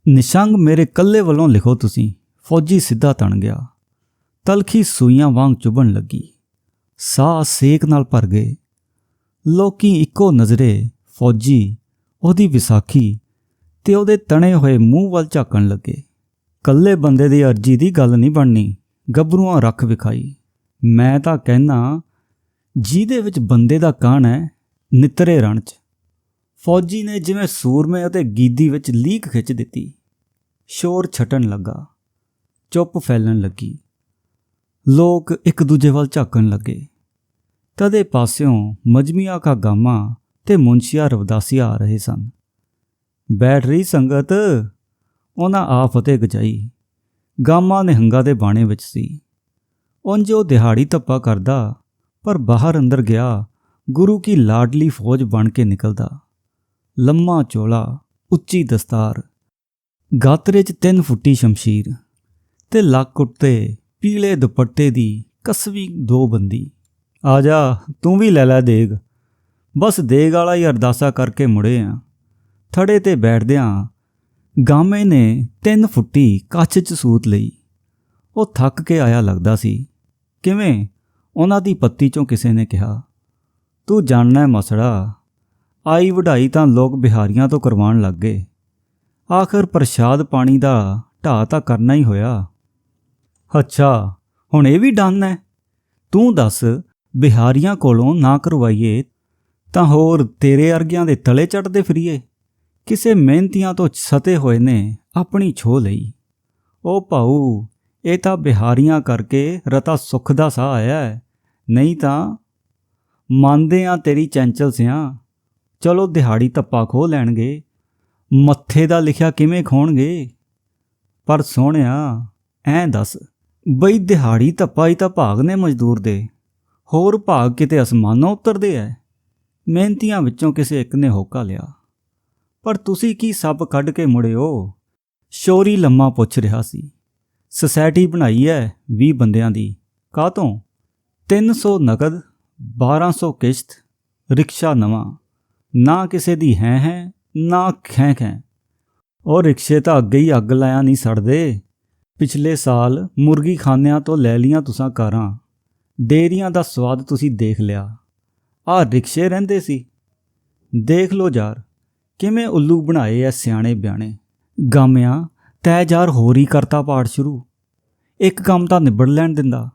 ਨਿਸ਼ੰਗ ਮੇਰੇ ਕੱਲੇ ਵੱਲੋਂ ਲਿਖੋ ਤੁਸੀਂ। ਫੌਜੀ ਸਿੱਧਾ ਤਣ ਗਿਆ। ਤਲਖੀ ਸੂਈਆਂ ਵਾਂਗ ਚੁਭਣ ਲੱਗੀ। ਸਾਹ ਸੇਕ ਨਾਲ ਭਰ ਗਏ। ਲੋਕੀ ਇੱਕੋ ਨਜ਼ਰੇ ਫੌਜੀ, ਉਹਦੀ ਵਿਸਾਖੀ ਤੇ ਉਹਦੇ ਤਣੇ ਹੋਏ ਮੂੰਹ ਵੱਲ ਝਾਕਣ ਲੱਗੇ। ਕੱਲੇ ਬੰਦੇ ਦੀ ਅਰਜੀ ਦੀ ਗੱਲ ਨਹੀਂ ਬਣਨੀ, ਗੱਭਰੂਆਂ ਰੱਖ ਵਿਖਾਈ। ਮੈਂ ਤਾਂ ਕਹਿਣਾ ਜਿਹਦੇ ਵਿੱਚ ਬੰਦੇ ਦਾ ਕਾਣ ਹੈ, ਨਿੱਤਰੇ ਰਣ 'ਚ। ਫੌਜੀ ਨੇ ਜਿਵੇਂ ਸੂਰਮੇ ਅਤੇ ਗੀਦੀ ਵਿੱਚ ਲੀਕ ਖਿੱਚ ਦਿੱਤੀ। ਸ਼ੋਰ ਛਟਣ ਲੱਗਾ। ਚੁੱਪ ਫੈਲਣ ਲੱਗੀ। ਲੋਕ ਇੱਕ ਦੂਜੇ ਵੱਲ ਝਾਕਣ ਲੱਗੇ। ਤਦੇ ਪਾਸਿਓਂ ਮਜਮੀਆ ਕਾ ਗਾਮਾ ਤੇ ਮੁਨਸ਼ੀਆ ਰਵਦਾਸੀਆ ਆ ਰਹੇ ਸਨ। ਬੈਠ ਰਹੀ ਸੰਗਤ, ਉਹਨਾਂ ਆ ਫਤਿਹ ਗਜਾਈ। ਗਾਮਾ ਨਿਹੰਗਾ ਦੇ ਬਾਣੇ ਵਿੱਚ ਸੀ। ਉਂਝ ਉਹ ਦਿਹਾੜੀ ਧੱਪਾ ਕਰਦਾ, ਪਰ ਬਾਹਰ ਅੰਦਰ ਗਿਆ ਗੁਰੂ ਕੀ ਲਾਡਲੀ ਫੌਜ ਬਣ ਕੇ ਨਿਕਲਦਾ। ਲੰਮਾ ਚੋਲਾ, ਉੱਚੀ ਦਸਤਾਰ, ਗਾਤਰੇ 'ਚ 3 ਫੁੱਟੀ ਸ਼ਮਸ਼ੀਰ ਤੇ ਲੱਕ ਉੱਤੇ ਪੀਲੇ ਦੁਪੱਟੇ ਦੀ ਕਸਵੀ ਦੋ ਬੰਦੀ। ਆ ਜਾ, ਤੂੰ ਵੀ ਲੈ ਦੇਗ। ਬਸ ਦੇਗ ਵਾਲਾ ਹੀ ਅਰਦਾਸਾ ਕਰਕੇ ਮੁੜੇ ਆ। ਥੜੇ 'ਤੇ ਬੈਠਦਿਆਂ ਗਾਮੇ ਨੇ 3 ਫੁੱਟੀ ਕੱਛ 'ਚ ਸੂਤ ਲਈ। ਉਹ ਥੱਕ ਕੇ ਆਇਆ ਲੱਗਦਾ ਸੀ। ਕਿਵੇਂ? ਉਹਨਾਂ ਦੀ ਪੱਤੀ 'ਚੋਂ ਕਿਸੇ ਨੇ ਕਿਹਾ। ਤੂੰ ਜਾਣਨਾ ਮਸੜਾ, ਆਈ ਵਢਾਈ ਤਾਂ ਲੋਕ ਬਿਹਾਰੀਆਂ ਤੋਂ ਕਰਵਾਉਣ ਲੱਗ ਗਏ। ਆਖਰ ਪ੍ਰਸ਼ਾਦ ਪਾਣੀ ਦਾ ਢਾਹ ਤਾਂ ਕਰਨਾ ਹੀ ਹੋਇਆ। ਅੱਛਾ, ਹੁਣ ਇਹ ਵੀ ਡਨ ਹੈ? ਤੂੰ ਦੱਸ, ਬਿਹਾਰੀਆਂ ਕੋਲੋਂ ਨਾ ਕਰਵਾਈਏ ਤਾਂ ਹੋਰ ਤੇਰੇ ਅਰਗਿਆਂ ਦੇ ਤਲੇ ਚੜ੍ਹਦੇ ਫਿਰੀਏ। ਕਿਸੇ ਮਿਹਨਤੀਆਂ ਤੋਂ ਸਤੇ ਹੋਏ ਨੇ ਆਪਣੀ ਛੋਹ ਲਈ। ਉਹ ਭਾਊ, ਇਹ ਤਾਂ ਬਿਹਾਰੀਆਂ ਕਰਕੇ ਰਤਾ ਸੁੱਖ ਦਾ ਸਾਹ ਆਇਆ ਹੈ, ਨਹੀਂ ਤਾਂ ਮੰਨਦੇ ਆ ਤੇਰੀ ਚੰਚਲ ਸਿਆਂ। ਚਲੋ ਦਿਹਾੜੀ ਧੱਪਾ ਖੋਹ ਲੈਣਗੇ, ਮੱਥੇ ਦਾ ਲਿਖਿਆ ਕਿਵੇਂ ਖੋਣਗੇ? ਪਰ ਸੋਹਣਿਆ, ਐਂ ਦੱਸ ਬਈ ਦਿਹਾੜੀ ਧੱਪਾ ਹੀ ਤਾਂ ਭਾਗ ਨੇ ਮਜ਼ਦੂਰ ਦੇ, ਹੋਰ ਭਾਗ ਕਿਤੇ ਅਸਮਾਨੋਂ ਉਤਰਦੇ ਐ। ਮਿਹਨਤੀਆਂ ਵਿੱਚੋਂ ਕਿਸੇ ਇੱਕ ਨੇ ਹੋਕਾ ਲਿਆ। ਪਰ ਤੁਸੀਂ ਕੀ ਸੱਪ ਕੱਢ ਕੇ ਮੁੜੇ ਹੋ? ਸ਼ੋਰੀ ਲੰਮਾ ਪੁੱਛ ਰਿਹਾ ਸੀ। ਸੁਸਾਇਟੀ ਬਣਾਈ ਐ 20 ਬੰਦਿਆਂ ਦੀ। ਕਾਹਤੋਂ? 300 ਨਕਦ, 1200 ਕਿਸ਼ਤ, ਰਿਕਸ਼ਾ ਨਵਾਂ। ਨਾ ਕਿਸੇ ਦੀ ਹੈ ਨਾ ਖੈਂ। ਉਹ ਰਿਕਸ਼ੇ ਤਾਂ ਅੱਗੇ ਹੀ ਅੱਗ ਲਾਇਆ ਨਹੀਂ ਸੜਦੇ। ਪਿਛਲੇ ਸਾਲ ਮੁਰਗੀ ਖਾਨਿਆਂ ਤੋਂ ਲੈ ਲੀਆਂ ਤੁਸਾਂ ਕਾਰਾਂ। ਡੇਅਰੀਆਂ ਦਾ ਸਵਾਦ ਤੁਸੀਂ ਦੇਖ ਲਿਆ। ਆਹ ਰਿਕਸ਼ੇ ਰਹਿੰਦੇ ਸੀ। ਦੇਖ ਲੋ ਯਾਰ, ਕਿਵੇਂ ਉੱਲੂ ਬਣਾਏ ਐ ਸਿਆਣੇ ਬਿਆਣੇ। ਗਾਮਿਆਂ, ਤੈ ਯਾਰ ਹੋਰ ਹੀ ਕਰਤਾ ਪਾੜ ਸ਼ੁਰੂ। ਇੱਕ ਕੰਮ ਤਾਂ ਨਿਬੜ ਲੈਣ ਦਿੰਦਾ।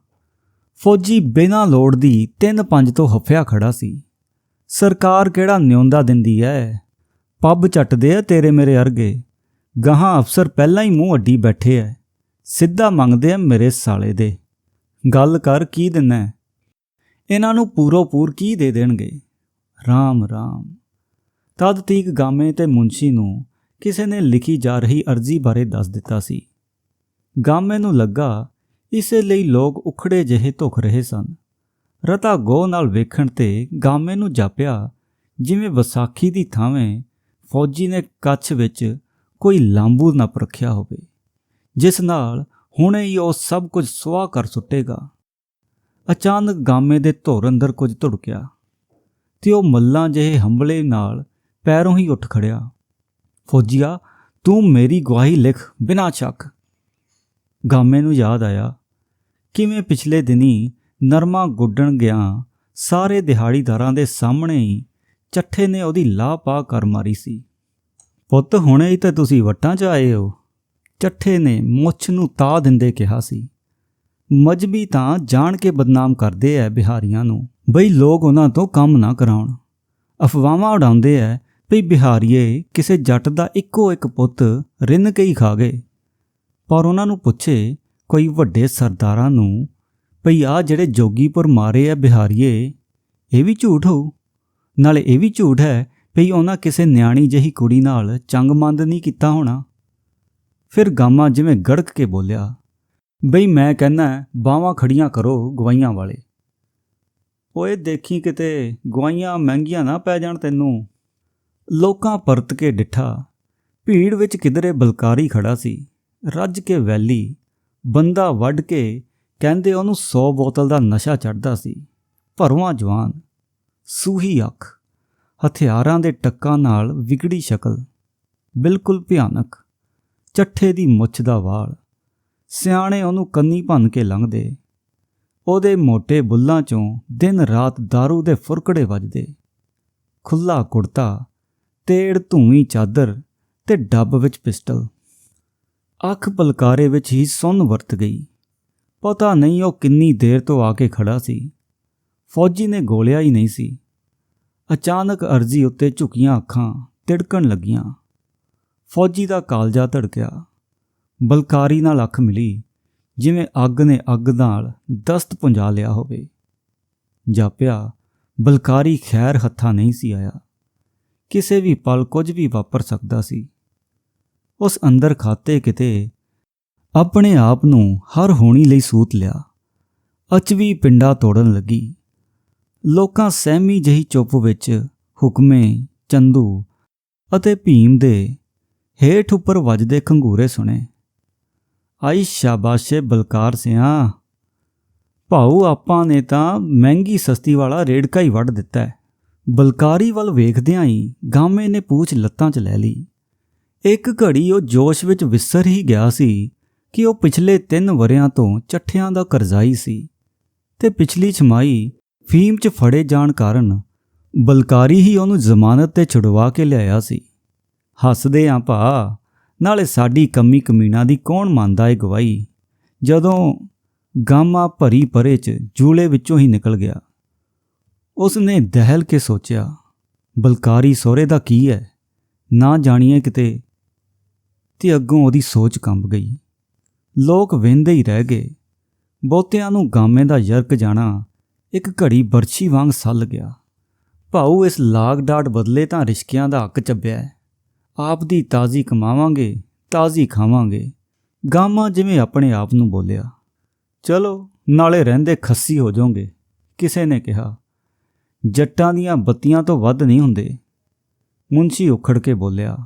ਫੌਜੀ ਬਿਨਾਂ ਲੋੜ ਦੀ 3-5 ਤੋਂ ਹਫਿਆ ਖੜਾ ਸੀ। ਸਰਕਾਰ ਕਿਹੜਾ ਨਿਉਂਦਾ ਦਿੰਦੀ ਐ? ਪੱਬ ਚੱਟਦੇ ਆ ਤੇਰੇ ਮੇਰੇ ਅਰਗੇ। ਗਾਹਾਂ ਅਫਸਰ ਪਹਿਲਾਂ ਹੀ ਮੂੰਹ ਅੱਡੀ ਬੈਠੇ ਐ, ਸਿੱਧਾ ਮੰਗਦੇ ਆ ਮੇਰੇ ਸਾਲੇ ਦੇ। ਗੱਲ ਕਰ, ਕੀ ਦਿੰਨਾ? ਇਹਨਾਂ ਨੂੰ ਪੂਰੋ ਪੂਰ ਕੀ ਦੇ ਦੇਣਗੇ? ਰਾਮ ਰਾਮ। ਤਦ ਤੀਕ ਗਾਮੇ ਤੇ ਮੁੰਸ਼ੀ ਨੂੰ ਕਿਸੇ ਨੇ ਲਿਖੀ ਜਾ ਰਹੀ ਅਰਜ਼ੀ ਬਾਰੇ ਦੱਸ ਦਿੱਤਾ ਸੀ। ਗਾਮੇ ਨੂੰ ਲੱਗਾ ਇਸੇ ਲਈ ਲੋਕ ਉਖੜੇ ਜਿਹੇ ਧੁਖ ਰਹੇ ਸਨ। ਰਤਾ ਗੋਹ ਨਾਲ ਵੇਖਣ ਤੇ ਗਾਮੇ ਨੂੰ ਜਾਪਿਆ ਜਿਵੇਂ ਵਿਸਾਖੀ ਦੀ ਥਾਵੇਂ ਫੌਜੀ ਨੇ ਕੱਛ ਵਿੱਚ ਕੋਈ ਲਾਂਬੂ ਨੱਪ ਰੱਖਿਆ ਹੋਵੇ, ਜਿਸ ਨਾਲ ਹੁਣੇ ਹੀ ਉਹ ਸਭ ਕੁਝ ਸੁਆਹ ਕਰ ਸੁੱਟੇਗਾ। ਅਚਾਨਕ ਗਾਮੇ ਦੇ ਧੁਰ ਅੰਦਰ ਕੁਝ ਧੁੜਕਿਆ ਤੇ ਉਹ ਮੱਲਾਂ ਜਿਹੇ ਹੰਬਲੇ ਨਾਲ ਪੈਰੋਂ ਹੀ ਉੱਠ ਖੜਿਆ। ਫੌਜੀਆ, ਤੂੰ ਮੇਰੀ ਗਵਾਹੀ ਲਿਖ ਬਿਨਾਂ ਸ਼ੱਕ। ਗਾਮੇ ਨੂੰ ਯਾਦ ਆਇਆ ਕਿਵੇਂ ਪਿਛਲੇ ਦਿਨੀ ਨਰਮਾ ਗੁੱਡਣ ਗਿਆ ਸਾਰੇ ਦਿਹਾੜੀਦਾਰਾਂ ਦੇ ਸਾਹਮਣੇ ਹੀ ਚੱਠੇ ਨੇ ਉਹਦੀ ਲਾਹ ਪਾ ਕਰ ਮਾਰੀ ਸੀ। ਪੁੱਤ, ਹੁਣੇ ਹੀ ਤਾਂ ਤੁਸੀਂ ਵੱਟਾਂ 'ਚ ਆਏ ਹੋ, ਚੱਠੇ ਨੇ ਮੁੱਛ ਨੂੰ ਤਾ ਦਿੰਦੇ ਕਿਹਾ ਸੀ। ਮਜ਼ਬੀ ਤਾਂ ਜਾਣ ਕੇ ਬਦਨਾਮ ਕਰਦੇ ਐ ਬਿਹਾਰੀਆਂ ਨੂੰ, ਬਈ ਲੋਕ ਉਹਨਾਂ ਤੋਂ ਕੰਮ ਨਾ ਕਰਾਉਣ। ਅਫਵਾਹਾਂ ਉਡਾਉਂਦੇ ਐ ਵੀ ਬਿਹਾਰੀਏ ਕਿਸੇ ਜੱਟ ਦਾ ਇੱਕੋ ਇੱਕ ਪੁੱਤ ਰਿੰਨ ਕੇ ਹੀ ਖਾ ਗਏ। ਪਰ ਉਹਨਾਂ ਨੂੰ ਪੁੱਛੇ ਕੋਈ ਵੱਡੇ ਸਰਦਾਰਾਂ ਨੂੰ ਭਈ ਆਹ ਜਿਹੜੇ ਜੋਗੀਪੁਰ ਮਾਰੇ ਐ ਬਿਹਾਰੀਏ, ਇਹ ਵੀ ਝੂਠ ਹੋਊ। ਨਾਲੇ ਇਹ ਵੀ ਝੂਠ ਹੈ ਭਈ ਉਹਨਾਂ ਕਿਸੇ ਨਿਆਣੀ ਜਿਹੀ ਕੁੜੀ ਨਾਲ ਚੰਗਮੰਦ ਨਹੀਂ ਕੀਤਾ ਹੋਣਾ। ਫਿਰ ਗਾਮਾ ਜਿਵੇਂ ਗੜਕ ਕੇ ਬੋਲਿਆ, ਬਈ ਮੈਂ ਕਹਿੰਦਾ ਬਾਹਾਂ ਖੜੀਆਂ ਕਰੋ ਗਵਾਈਆਂ ਵਾਲੇ। ਓਏ ਦੇਖੀ ਕਿਤੇ ਗਵਾਈਆਂ ਮਹਿੰਗੀਆਂ ਨਾ ਪੈ ਜਾਣ ਤੈਨੂੰ। ਲੋਕਾਂ ਪਰਤ ਕੇ ਡਿੱਠਾ। ਭੀੜ ਵਿੱਚ ਕਿਧਰੇ ਬਲਕਾਰੀ ਖੜਾ ਸੀ, ਰੱਜ ਕੇ ਵੈਲੀ, ਬੰਦਾ ਵੱਢ ਕੇ ਕਹਿੰਦੇ ਉਹਨੂੰ 100 ਬੋਤਲ ਦਾ ਨਸ਼ਾ ਚੜ੍ਹਦਾ ਸੀ। ਭਰਵਾਂ ਜਵਾਨ, ਸੂਹੀ ਅੱਖ, ਹਥਿਆਰਾਂ ਦੇ ਟੱਕਾਂ ਨਾਲ ਵਿਗੜੀ ਸ਼ਕਲ, ਬਿਲਕੁਲ ਭਿਆਨਕ। ਚੱਠੇ ਦੀ ਮੁੱਛ ਦਾ ਵਾਲ, ਸਿਆਣੇ ਉਹਨੂੰ ਕੰਨੀ ਭੰਨ ਕੇ ਲੰਘਦੇ। ਉਹਦੇ ਮੋਟੇ ਬੁੱਲਾਂ 'ਚੋਂ ਦਿਨ ਰਾਤ ਦਾਰੂ ਦੇ ਫੁਰਕੜੇ ਵੱਜਦੇ। ਖੁੱਲ੍ਹਾ ਕੁੜਤਾ, ਤੇੜ ਧੂੰਵੀਂ ਚਾਦਰ ਤੇ ਡੱਬ ਵਿੱਚ ਪਿਸਟਲ। ਅੱਖ ਪਲਕਾਰੇ ਵਿੱਚ ਹੀ ਸੁੰਨ ਵਰਤ ਗਈ। ਪਤਾ ਨਹੀਂ ਉਹ ਕਿੰਨੀ ਦੇਰ ਤੋਂ ਆ ਕੇ ਖੜਾ ਸੀ। ਫੌਜੀ ਨੇ ਗੋਲਿਆ ਹੀ ਨਹੀਂ ਸੀ। ਅਚਾਨਕ ਅਰਜ਼ੀ ਉੱਤੇ ਝੁਕੀਆਂ ਅੱਖਾਂ ਤਿੜਕਣ ਲੱਗੀਆਂ। ਫੌਜੀ ਦਾ ਕਾਲਜਾ ਧੜਕਿਆ। ਬਲਕਾਰੀ ਨਾਲ ਅੱਖ ਮਿਲੀ, ਜਿਵੇਂ ਅੱਗ ਨੇ ਅੱਗ ਨਾਲ ਦਸਤ ਪੁੰਜਾ ਲਿਆ ਹੋਵੇ। ਜਾਪਿਆ ਬਲਕਾਰੀ ਖੈਰ ਹੱਥਾਂ ਨਹੀਂ ਸੀ ਆਇਆ। ਕਿਸੇ ਵੀ ਪਲ ਕੁਝ ਵੀ ਵਾਪਰ ਸਕਦਾ ਸੀ। ਉਸ ਅੰਦਰ ਖਾਤੇ ਕਿਤੇ ਆਪਣੇ ਆਪ ਨੂੰ ਹਰ ਹੋਣੀ ਲਈ ਸੂਤ ਲਿਆ। ਅਚਵੀ ਪਿੰਡਾ ਤੋੜਨ ਲੱਗੀ। ਲੋਕਾਂ ਸਹਿਮੀ ਜਿਹੀ ਚੁੱਪ ਵਿੱਚ ਹੁਕਮੇ, ਚੰਦੂ ਅਤੇ ਭੀਮ ਦੇ ਹੇਠ ਉੱਪਰ ਵੱਜਦੇ ਖੰਗੂਰੇ ਸੁਣੇ। ਆਈ ਸ਼ਾਬਾਸ਼ੇ ਬਲਕਾਰ ਸਿਆਂ, ਭਾਊ ਆਪਾਂ ਨੇ ਤਾਂ ਮਹਿੰਗੀ ਸਸਤੀ ਵਾਲਾ ਰੇੜਕਾ ਹੀ ਵੱਢ ਦਿੱਤਾ ਹੈ। ਬਲਕਾਰੀ ਵੱਲ ਵੇਖਦਿਆਂ ਹੀ ਗਾਮੇ ਨੇ ਪੂਛ ਲੱਤਾਂ 'ਚ ਲੈ ਲਈ। ਇੱਕ ਘੜੀ ਉਹ ਜੋਸ਼ ਵਿੱਚ ਵਿਸਰ ਹੀ ਗਿਆ ਸੀ ਕਿ ਉਹ ਪਿਛਲੇ 3 ਵਰ੍ਹਿਆਂ ਤੋਂ ਚੱਠਿਆਂ ਦਾ ਕਰਜ਼ਾਈ ਸੀ ਤੇ ਪਿਛਲੀ ਛਮਾਈ ਫੀਮ 'ਚ ਫੜੇ ਜਾਣ ਕਾਰਨ ਬਲਕਾਰੀ ਹੀ ਉਹਨੂੰ ਜ਼ਮਾਨਤ 'ਤੇ ਛੁਡਵਾ ਕੇ ਲਿਆਇਆ ਸੀ। ਹੱਸਦੇ ਆਂ ਭਾ, ਨਾਲੇ ਸਾਡੀ ਕਮੀ ਕਮੀਨਾ ਦੀ ਕੌਣ ਮੰਨਦਾ ਏ ਗਵਾਹੀ। ਜਦੋਂ ਗਾਮਾ ਭਰੀ ਪਰੇ 'ਚ ਜੂਲੇ ਵਿੱਚੋਂ ਹੀ ਨਿਕਲ ਗਿਆ, ਉਸਨੇ ਦਹਿਲ ਕੇ ਸੋਚਿਆ, ਬਲਕਾਰੀ ਸਹੁਰੇ ਦਾ ਕੀ ਹੈ, ਨਾ ਜਾਣੀਏ ਕਿਤੇ। ਤੇ ਅੱਗੋਂ ਉਹਦੀ ਸੋਚ ਕੰਬ ਗਈ। ਲੋਕ ਵਹਿੰਦੇ ਹੀ ਰਹਿ ਗਏ। ਬਹੁਤਿਆਂ ਨੂੰ ਗਾਮੇ ਦਾ ਯਰਕ ਜਾਣਾ ਇੱਕ ਘੜੀ ਬਰਛੀ ਵਾਂਗ ਸੱਲ ਗਿਆ। ਭਾਊ ਇਸ ਲਾਗ ਡਾਟ ਬਦਲੇ ਤਾਂ ਰਿਸ਼ਕਿਆਂ ਦਾ ਹੱਕ ਚੱਬਿਆ। ਆਪ ਦੀ ਤਾਜ਼ੀ ਕਮਾਵਾਂਗੇ, ਤਾਜ਼ੀ ਖਾਵਾਂਗੇ। ਗਾਮਾ ਜਿਵੇਂ ਆਪਣੇ ਆਪ ਨੂੰ ਬੋਲਿਆ। ਚਲੋ ਨਾਲੇ ਰਹਿੰਦੇ ਖੱਸੀ ਹੋ ਜਾਓਗੇ, ਕਿਸੇ ਨੇ ਕਿਹਾ। ਜੱਟਾਂ ਦੀਆਂ ਬੱਤੀਆਂ ਤੋਂ ਵੱਧ ਨਹੀਂ ਹੁੰਦੇ, ਮੁਨਸ਼ੀ ਉਖੜ ਕੇ ਬੋਲਿਆ।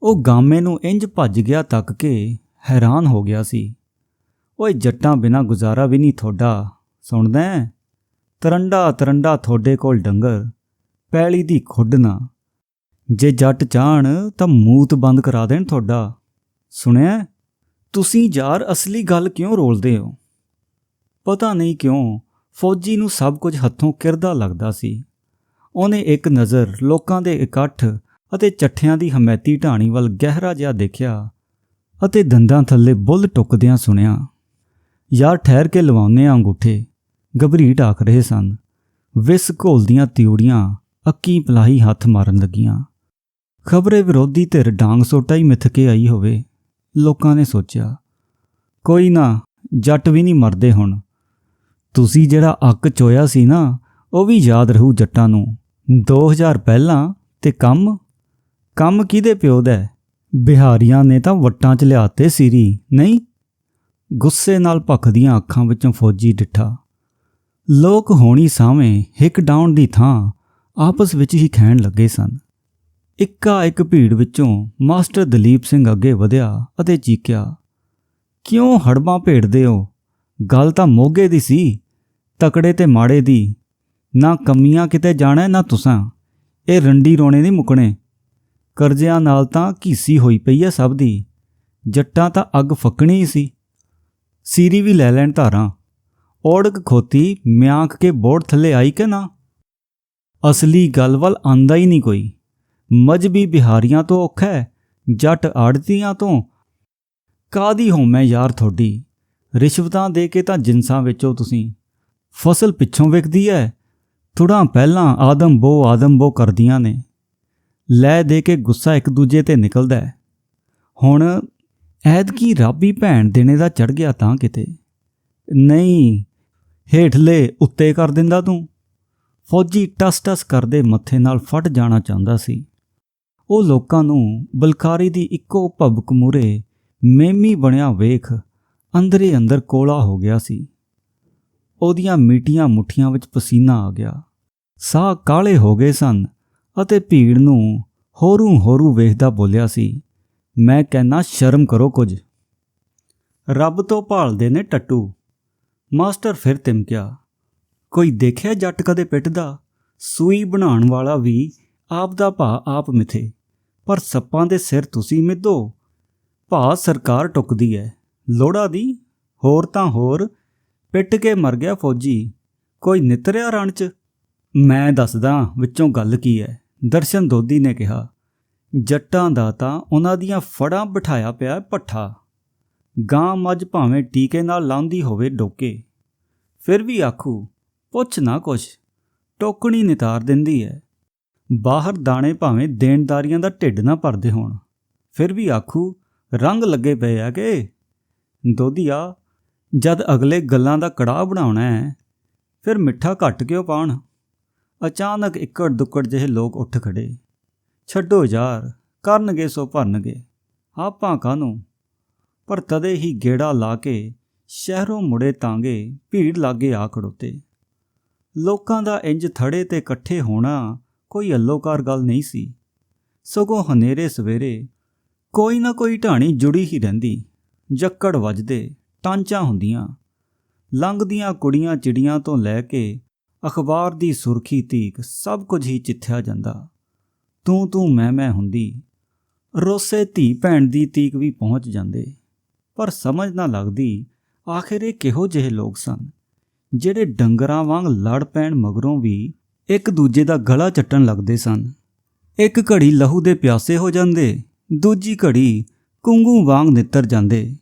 ਉਹ ਗਾਮੇ ਨੂੰ ਇੰਜ ਭੱਜ ਗਿਆ ਤੱਕ ਕੇ ਹੈਰਾਨ ਹੋ ਗਿਆ ਸੀ। ਓਏ ਜੱਟਾਂ ਬਿਨਾਂ ਗੁਜ਼ਾਰਾ ਵੀ ਨਹੀਂ ਥੋਡਾ, ਸੁਣਦਾ? ਤਰੰਡਾ ਤਰੰਡਾ ਥੋਡੇ ਕੋਲ ਡੰਗਰ, ਪੈਲੀ ਦੀ ਖੁੱਡ ਨਾ। ਜੇ ਜੱਟ ਚਾਹਣ ਤਾਂ ਮੂਤ ਬੰਦ ਕਰਾ ਦੇਣ ਥੋਡਾ, ਸੁਣਿਆ? ਤੁਸੀਂ ਯਾਰ ਅਸਲੀ ਗੱਲ ਕਿਉਂ ਰੋਲਦੇ ਹੋ? ਪਤਾ ਨਹੀਂ ਕਿਉਂ ਫੌਜੀ ਨੂੰ ਸਭ ਕੁਝ ਹੱਥੋਂ ਕਿਰਦਾ ਲੱਗਦਾ ਸੀ। ਉਹਨੇ ਇੱਕ ਨਜ਼ਰ ਲੋਕਾਂ ਦੇ ਇਕੱਠ ਅਤੇ ਚੱਠਿਆਂ ਦੀ ਹਮੈਤੀ ਢਾਣੀ ਵੱਲ ਗਹਿਰਾ ਜਿਹਾ ਦੇਖਿਆ ਅਤੇ ਦੰਦਾਂ ਥੱਲੇ ਬੁੱਲ ਟੁੱਕਦਿਆਂ ਸੁਣਿਆ। ਯਾਰ ਠਹਿਰ ਕੇ ਲਵਾਉਂਦੇ ਅੰਗੂਠੇ, ਘਬਰੀਟ ਆਖ ਰਹੇ ਸਨ। ਵਿਸ ਘੋਲਦੀਆਂ ਤਿਉੜੀਆਂ ਅੱਕੀ ਪਲਾਹੀ ਹੱਥ ਮਾਰਨ ਲੱਗੀਆਂ। ਖਬਰੇ ਵਿਰੋਧੀ ਧਿਰ ਡਾਂਗ ਸੋਟਾ ਹੀ ਮਿੱਥ ਕੇ ਆਈ ਹੋਵੇ, ਲੋਕਾਂ ਨੇ ਸੋਚਿਆ। ਕੋਈ ਨਾ, ਜੱਟ ਵੀ ਨਹੀਂ ਮਰਦੇ ਹੁਣ। ਤੁਸੀਂ ਜਿਹੜਾ ਅੱਕ ਚੋਇਆ ਸੀ ਨਾ, ਉਹ ਵੀ ਯਾਦ ਰਹੂ ਜੱਟਾਂ ਨੂੰ। 2000 ਪਹਿਲਾਂ ਤੇ ਕੰਮ ਕਿਹਦੇ ਪਿਓ ਦਾ? ਬਿਹਾਰੀਆਂ ਨੇ ਤਾਂ ਵੱਟਾਂ 'ਚ ਲਿਆਤੇ ਸੀਰੀ, ਨਹੀਂ? ਗੁੱਸੇ ਨਾਲ ਭਖਦੀਆਂ ਅੱਖਾਂ ਵਿੱਚੋਂ ਫੌਜੀ ਡਿੱਠਾ। ਲੋਕ ਹੋਣੀ ਸਾਵੇਂ ਹਿੱਕ ਡਾਉਣ ਦੀ ਥਾਂ ਆਪਸ ਵਿੱਚ ਹੀ ਖਹਿਣ ਲੱਗੇ ਸਨ। ਇੱਕਾ ਇੱਕ ਭੀੜ ਵਿੱਚੋਂ ਮਾਸਟਰ ਦਲੀਪ ਸਿੰਘ ਅੱਗੇ ਵਧਿਆ ਅਤੇ ਚੀਕਿਆ, ਕਿਉਂ ਹੜਬਾਂ ਭੇੜਦੇ ਹੋ? ਗੱਲ ਤਾਂ ਮੋਗੇ ਦੀ ਸੀ, ਤਕੜੇ ਤੇ ਮਾੜੇ ਦੀ। ਨਾ ਕਮੀਆਂ ਕਿਤੇ ਜਾਣਾ ਨਾ ਤੁਸਾਂ। ਇਹ ਰੰਡੀ ਰੋਣੇ ਨਹੀਂ ਮੁੱਕਣੇ। ਕਰਜ਼ਿਆਂ ਨਾਲ ਤਾਂ ਘੀਸੀ ਹੋਈ ਪਈ ਹੈ ਸਭ ਦੀ। ਜੱਟਾਂ ਤਾਂ ਅੱਗ ਫੱਕਣੀ ਹੀ ਸੀ। ਸੀਰੀ ਵੀ ਲੈ ਲੈਣ ਧਾਰਾਂ। ਔੜਕ ਖੋਤੀ ਮਿਆਂਕ ਕੇ ਬੋੜ ਥੱਲੇ ਆਈ ਕਿ ਨਾ? ਅਸਲੀ ਗੱਲ ਵੱਲ ਆਂਦਾ ਹੀ ਨਹੀਂ ਕੋਈ। ਮਜ਼ਬੀ ਬਿਹਾਰੀਆਂ ਤੋਂ ਔਖਾ ਹੈ, ਜੱਟ ਆੜਤੀਆਂ ਤੋਂ। ਕਾਹਦੀ ਹੋਮੈ ਯਾਰ ਤੁਹਾਡੀ? ਰਿਸ਼ਵਤਾਂ ਦੇ ਕੇ ਤਾਂ ਜਿਨਸਾਂ ਵੇਚੋ ਤੁਸੀਂ। ਫਸਲ ਪਿੱਛੋਂ ਵਿਕਦੀ ਹੈ। ਥੋੜ੍ਹਾ ਪਹਿਲਾਂ ਆਦਮ ਬੋ ਕਰਦੀਆਂ ਨੇ। ਲੈ ਦੇ ਕੇ ਗੁੱਸਾ ਇੱਕ ਦੂਜੇ 'ਤੇ ਨਿਕਲਦਾ ਹੈ। ਹੁਣ ਐਤਕੀ ਰੱਬ ਹੀ ਭੈਣ ਦੇਣੇ ਦਾ ਚੜ੍ਹ ਗਿਆ ਤਾਂ ਕਿਤੇ। ਨਹੀਂ, ਹੇਠਲੇ ਉੱਤੇ ਕਰ ਦਿੰਦਾ ਤੂੰ। ਫੌਜੀ ਟਸ ਕਰਦੇ ਮੱਥੇ ਨਾਲ ਫਟ ਜਾਣਾ ਚਾਹੁੰਦਾ ਸੀ। ਉਹ ਲੋਕਾਂ ਨੂੰ ਬਲਕਾਰੀ ਦੀ ਇੱਕੋ ਭਬਕ ਮੂਹਰੇ ਮੇਮੀ ਬਣਿਆ ਵੇਖ ਅੰਦਰੇ ਅੰਦਰ ਕੋਲਾ ਹੋ ਗਿਆ ਸੀ। ਉਹਦੀਆਂ ਮੀਟੀਆਂ ਮੁੱਠੀਆਂ ਵਿੱਚ ਪਸੀਨਾ ਆ ਗਿਆ। ਸਾਹ ਕਾਲੇ ਹੋ ਗਏ ਸਨ ਅਤੇ ਭੀੜ ਨੂੰ ਹੋਰੂ ਵੇਖਦਾ ਬੋਲਿਆ ਸੀ, ਮੈਂ ਕਹਿੰਦਾ ਸ਼ਰਮ ਕਰੋ ਕੁਝ। ਰੱਬ ਤੋਂ ਭਾਲਦੇ ਨੇ ਟੱਟੂ। ਮਾਸਟਰ ਫਿਰ ਤਿਮਕਿਆ। ਕੋਈ ਦੇਖਿਆ ਜੱਟ ਕਦੇ ਪਿੱਟਦਾ? ਸੂਈ ਬਣਾਉਣ ਵਾਲਾ ਵੀ ਆਪ ਦਾ ਭਾ ਆਪ ਮਿਥੇ, ਪਰ ਸੱਪਾਂ ਦੇ ਸਿਰ ਤੁਸੀਂ ਮਿੱਧੋ। ਭਾ ਸਰਕਾਰ ਟੁੱਕਦੀ ਹੈ, ਲੋੜਾ ਦੀ। ਹੋਰ ਤਾਂ ਹੋਰ, ਪਿੱਟ ਕੇ ਮਰ ਗਿਆ ਫੌਜੀ। ਕੋਈ ਨਿਤਰਿਆ ਰਣ 'ਚ? ਮੈਂ ਦੱਸਦਾ ਵਿੱਚੋਂ ਗੱਲ ਕੀ ਹੈ। ਦਰਸ਼ਨ ਦੋਦੀ ਨੇ ਕਿਹਾ, ਜੱਟਾਂ ਦਾ ਤਾਂ ਉਹਨਾਂ ਦੀਆਂ ਫੜਾਂ ਬਿਠਾਇਆ ਪਿਆ ਭੱਠਾ। ਗਾਂ ਮੱਝ ਭਾਵੇਂ ਟੀਕੇ ਨਾਲ ਲਾਉਂਦੀ ਹੋਵੇ ਡੋਕੇ, ਫਿਰ ਵੀ ਆਖੂ ਪੁੱਛ ਨਾ ਕੁਛ, ਟੋਕਣੀ ਨਿਤਾਰ ਦਿੰਦੀ ਹੈ। ਬਾਹਰ ਦਾਣੇ ਭਾਵੇਂ ਦੇਣਦਾਰੀਆਂ ਦਾ ਢਿੱਡ ਨਾ ਭਰਦੇ ਹੋਣ, ਫਿਰ ਵੀ ਆਖੂ ਰੰਗ ਲੱਗੇ ਪਏ ਆ ਕਿ। ਦੋਧੀਆ, ਜਦ ਅਗਲੇ ਗੱਲਾਂ ਦਾ ਕੜਾਹ ਬਣਾਉਣਾ ਹੈ, ਫਿਰ ਮਿੱਠਾ ਘੱਟ ਕਿਉਂ ਪਾਉਣ? ਅਚਾਨਕ ਇੱਕੜ ਦੁੱਕੜ ਜਿਹੇ ਲੋਕ ਉੱਠ ਖੜੇ। ਛੱਡੋ ਯਾਰ, ਕਰਨਗੇ ਸੋ ਭਰਨਗੇ, ਆਪਾਂ ਕਾਹਨੂੰ? ਪਰ ਤਦੇ ਹੀ ਗੇੜਾ ਲਾ ਕੇ ਸ਼ਹਿਰੋਂ ਮੁੜੇ ਤਾਂਗੇ ਭੀੜ ਲਾਗੇ ਆ ਖੜੋਤੇ। ਲੋਕਾਂ ਦਾ ਇੰਜ ਥੜੇ 'ਤੇ ਇਕੱਠੇ ਹੋਣਾ ਕੋਈ ਅੱਲੋਕਾਰ ਗੱਲ ਨਹੀਂ ਸੀ, ਸਗੋਂ ਹਨੇਰੇ ਸਵੇਰੇ ਕੋਈ ਨਾ ਕੋਈ ਢਾਣੀ ਜੁੜੀ ਹੀ ਰਹਿੰਦੀ। ਜੱਕੜ ਵੱਜਦੇ, ਟਾਂਚਾਂ ਹੁੰਦੀਆਂ, ਲੰਘਦੀਆਂ ਕੁੜੀਆਂ ਚਿੜੀਆਂ ਤੋਂ ਲੈ ਕੇ ਅਖਬਾਰ ਦੀ ਸੁਰਖੀ ਤੀਕ ਸਭ ਕੁਝ ਹੀ ਚਿੱਥਿਆ ਜਾਂਦਾ। ਤੂੰ ਮੈਂ ਹੁੰਦੀ, ਰੋਸੇ ਧੀ ਭੈਣ ਦੀ ਤੀਕ ਵੀ ਪਹੁੰਚ ਜਾਂਦੇ। ਪਰ ਸਮਝ ਨਾ ਲੱਗਦੀ ਆਖਿਰ ਇਹ ਕਿਹੋ ਜਿਹੇ ਲੋਕ ਸਨ ਜਿਹੜੇ ਡੰਗਰਾਂ ਵਾਂਗ ਲੜ ਪੈਣ ਮਗਰੋਂ ਵੀ ਇੱਕ ਦੂਜੇ ਦਾ ਗਲਾ ਚੱਟਣ ਲੱਗਦੇ ਸਨ। ਇੱਕ ਘੜੀ ਲਹੂ ਦੇ ਪਿਆਸੇ ਹੋ ਜਾਂਦੇ, ਦੂਜੀ ਘੜੀ ਕੁੰਗੂ ਵਾਂਗ ਨਿੱਤਰ ਜਾਂਦੇ।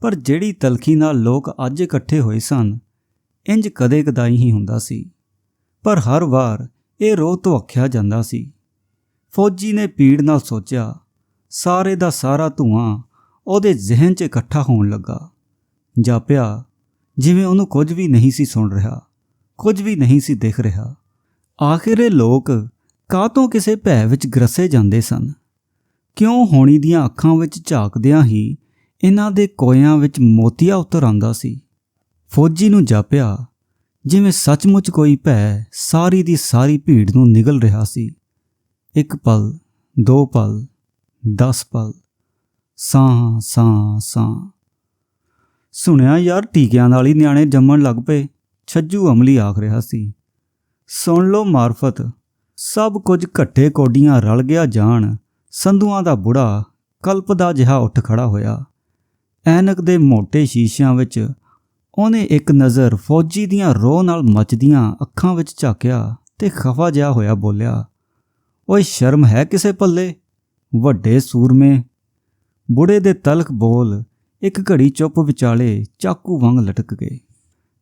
ਪਰ ਜਿਹੜੀ ਤਲਖੀ ਨਾਲ ਲੋਕ ਅੱਜ ਇਕੱਠੇ ਹੋਏ ਸਨ, ਇੰਜ ਕਦੇ ਕਦਾਈ ਹੀ ਹੁੰਦਾ ਸੀ। ਪਰ ਹਰ ਵਾਰ ਇਹ ਰੋਹ ਧੁਆਖਿਆ ਜਾਂਦਾ ਸੀ। ਫੌਜੀ ਨੇ ਪੀੜ ਨਾਲ ਸੋਚਿਆ। ਸਾਰੇ ਦਾ ਸਾਰਾ ਧੂੰਆਂ ਉਹਦੇ ਜ਼ਿਹਨ 'ਚ ਇਕੱਠਾ ਹੋਣ ਲੱਗਾ। ਜਾਪਿਆ ਜਿਵੇਂ ਉਹਨੂੰ ਕੁਝ ਵੀ ਨਹੀਂ ਸੀ ਸੁਣ ਰਿਹਾ, ਕੁਝ ਵੀ ਨਹੀਂ ਸੀ ਦਿਖ ਰਿਹਾ। ਆਖਿਰ ਇਹ ਲੋਕ ਕਾਹਤੋਂ ਕਿਸੇ ਭੈ ਵਿੱਚ ਗਰਸੇ ਜਾਂਦੇ ਸਨ? ਕਿਉਂ ਹੋਣੀ ਦੀਆਂ ਅੱਖਾਂ ਵਿੱਚ ਝਾਕਦਿਆਂ ਹੀ ਇਹਨਾਂ ਦੇ ਕੋਇਆਂ ਵਿੱਚ ਮੋਤੀਆ ਉਤਰ ਆਉਂਦਾ ਸੀ? ਫੌਜੀ ਨੂੰ ਜਾਪਿਆ ਜਿਵੇਂ ਸੱਚਮੁੱਚ ਕੋਈ ਭੈ ਸਾਰੀ ਦੀ ਸਾਰੀ ਭੀੜ ਨੂੰ ਨਿਗਲ ਰਿਹਾ ਸੀ। 1 ਪਲ, 2 ਪਲ, 10 ਪਲ, ਸਾਂ ਸਾਂ ਸਾਂ। ਸੁਣਿਆ ਯਾਰ, ਟੀਕਿਆਂ ਨਾਲ ਹੀ ਨਿਆਣੇ ਜੰਮਣ ਲੱਗ ਪਏ, ਛੱਜੂ ਅਮਲੀ ਆਖ ਰਿਹਾ ਸੀ। ਸੁਣ ਲਓ ਮਾਰਫਤ, ਸਭ ਕੁਝ ਘੱਟੇ ਕੋਡੀਆਂ ਰਲ ਗਿਆ ਜਾਣ। ਸੰਧੂਆਂ ਦਾ ਬੁੜਾ ਕਲਪਦਾ ਜਿਹਾ ਉੱਠ ਖੜਾ ਹੋਇਆ। ਐਨਕ ਦੇ ਮੋਟੇ ਸ਼ੀਸ਼ਿਆਂ ਵਿੱਚ ਉਹਨੇ ਇੱਕ ਨਜ਼ਰ ਫੌਜੀ ਦੀਆਂ ਰੋਹ ਨਾਲ ਮੱਚਦੀਆਂ ਅੱਖਾਂ ਵਿੱਚ ਝਾਕਿਆ ਤੇ ਖਫਾ ਜਿਹਾ ਹੋਇਆ ਬੋਲਿਆ, ਓਏ ਸ਼ਰਮ ਹੈ ਕਿਸੇ ਪੱਲੇ, ਵੱਡੇ ਸੂਰਮੇ। ਬੁੜੇ ਦੇ ਤਲਖ ਬੋਲ ਇੱਕ ਘੜੀ ਚੁੱਪ ਵਿਚਾਲੇ ਚਾਕੂ ਵਾਂਗ ਲਟਕ ਗਏ।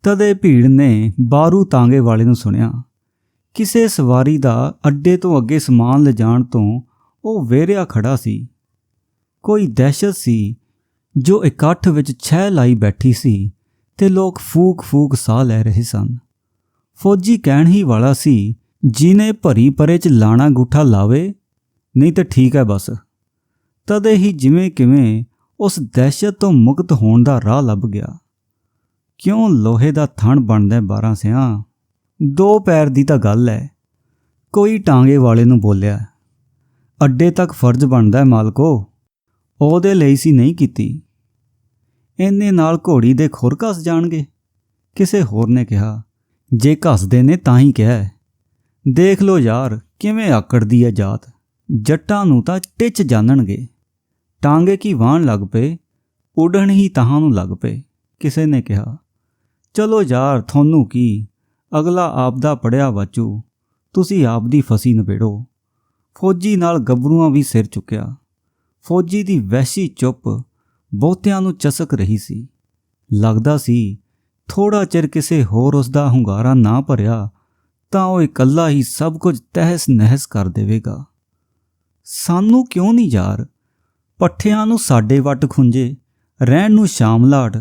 ਤਦੇ ਭੀੜ ਨੇ ਬਾਰੂ ਤਾਂਗੇ ਵਾਲੇ ਨੂੰ ਸੁਣਿਆ। ਕਿਸੇ ਸਵਾਰੀ ਦਾ ਅੱਡੇ ਤੋਂ ਅੱਗੇ ਸਮਾਨ ਲਿਜਾਣ ਤੋਂ ਉਹ ਵੇਰਿਆ ਖੜਾ ਸੀ। ਕੋਈ ਦਹਿਸ਼ਤ ਸੀ ਜੋ ਇਕੱਠ ਵਿੱਚ ਛਹਿ ਲਾਈ ਬੈਠੀ ਸੀ ਤੇ ਲੋਕ ਫੂਕ ਸਾਹ ਲੈ ਰਹੇ ਸਨ। ਫੌਜੀ ਕਹਿਣ ਹੀ ਵਾਲਾ ਸੀ, ਜਿਹਨੇ ਭਰੀ ਪਰੇ 'ਚ ਲਾਣਾ ਗੂਠਾ ਲਾਵੇ, ਨਹੀਂ ਤਾਂ ਠੀਕ ਹੈ ਬਸ। ਤਦੇ ਹੀ ਜਿਵੇਂ ਕਿਵੇਂ ਉਸ ਦਹਿਸ਼ਤ ਤੋਂ ਮੁਕਤ ਹੋਣ ਦਾ ਰਾਹ ਲੱਭ ਗਿਆ। ਕਿਉਂ ਲੋਹੇ ਦਾ ਥਣ ਬਣਦਾ 12 ਸਿਆਂ? 2 ਪੈਰ ਦੀ ਤਾਂ ਗੱਲ ਹੈ। ਕੋਈ ਟਾਂਗੇ ਵਾਲੇ ਨੂੰ ਬੋਲਿਆ, ਅੱਡੇ ਤੱਕ ਫਰਜ਼ ਬਣਦਾ ਮਾਲਕੋ, ਉਹਦੇ ਲਈ ਸੀ ਨਹੀਂ ਕੀਤੀ। ਇੰਨੇ ਨਾਲ ਘੋੜੀ ਦੇ ਖੁਰ ਘਸ ਜਾਣਗੇ। ਕਿਸੇ ਹੋਰ ਨੇ ਕਿਹਾ, ਜੇ ਘਸਦੇ ਨੇ ਤਾਂ ਹੀ ਕਿਹਾ। ਦੇਖ ਲੋ ਯਾਰ ਕਿਵੇਂ ਆਕੜਦੀ ਹੈ ਜਾਤ, ਜੱਟਾਂ ਨੂੰ ਤਾਂ ਟਿੱਚ ਜਾਣਨਗੇ। ਟਾਂਗੇ ਕੀ ਵਾਹਣ ਲੱਗ ਪਏ, ਉੱਡਣ ਹੀ ਤਹਾਂ ਨੂੰ ਲੱਗ ਪਏ। ਕਿਸੇ ਨੇ ਕਿਹਾ, ਚਲੋ ਯਾਰ ਤੁਹਾਨੂੰ ਕੀ, ਅਗਲਾ ਆਪਦਾ ਪੜਿਆ ਵਾਚੂ, ਤੁਸੀਂ ਆਪਦੀ ਫਸੀ ਨਿਬੇੜੋ। ਫੌਜੀ ਨਾਲ ਗੱਭਰੂਆਂ ਵੀ ਸਿਰ ਚੁੱਕਿਆ। ਫੌਜੀ ਦੀ ਵਹਿਸ਼ੀ ਚੁੱਪ ਬਹੁਤਿਆਂ ਨੂੰ ਚਸਕ ਰਹੀ ਸੀ। ਲੱਗਦਾ ਸੀ ਥੋੜ੍ਹਾ ਚਿਰ ਕਿਸੇ ਹੋਰ ਉਸ ਦਾ ਹੁੰਗਾਰਾ ਨਾ ਭਰਿਆ ਤਾਂ ਉਹ ਇਕੱਲਾ ਹੀ ਸਭ ਕੁਝ ਤਹਿਸ ਨਹਿਸ ਕਰ ਦੇਵੇਗਾ। ਸਾਨੂੰ ਕਿਉਂ ਨਹੀਂ ਯਾਰ, ਪੱਠਿਆਂ ਨੂੰ ਸਾਡੇ ਵੱਟ ਖੁੰਝੇ, ਰਹਿਣ ਨੂੰ ਸ਼ਾਮਲਾਟ,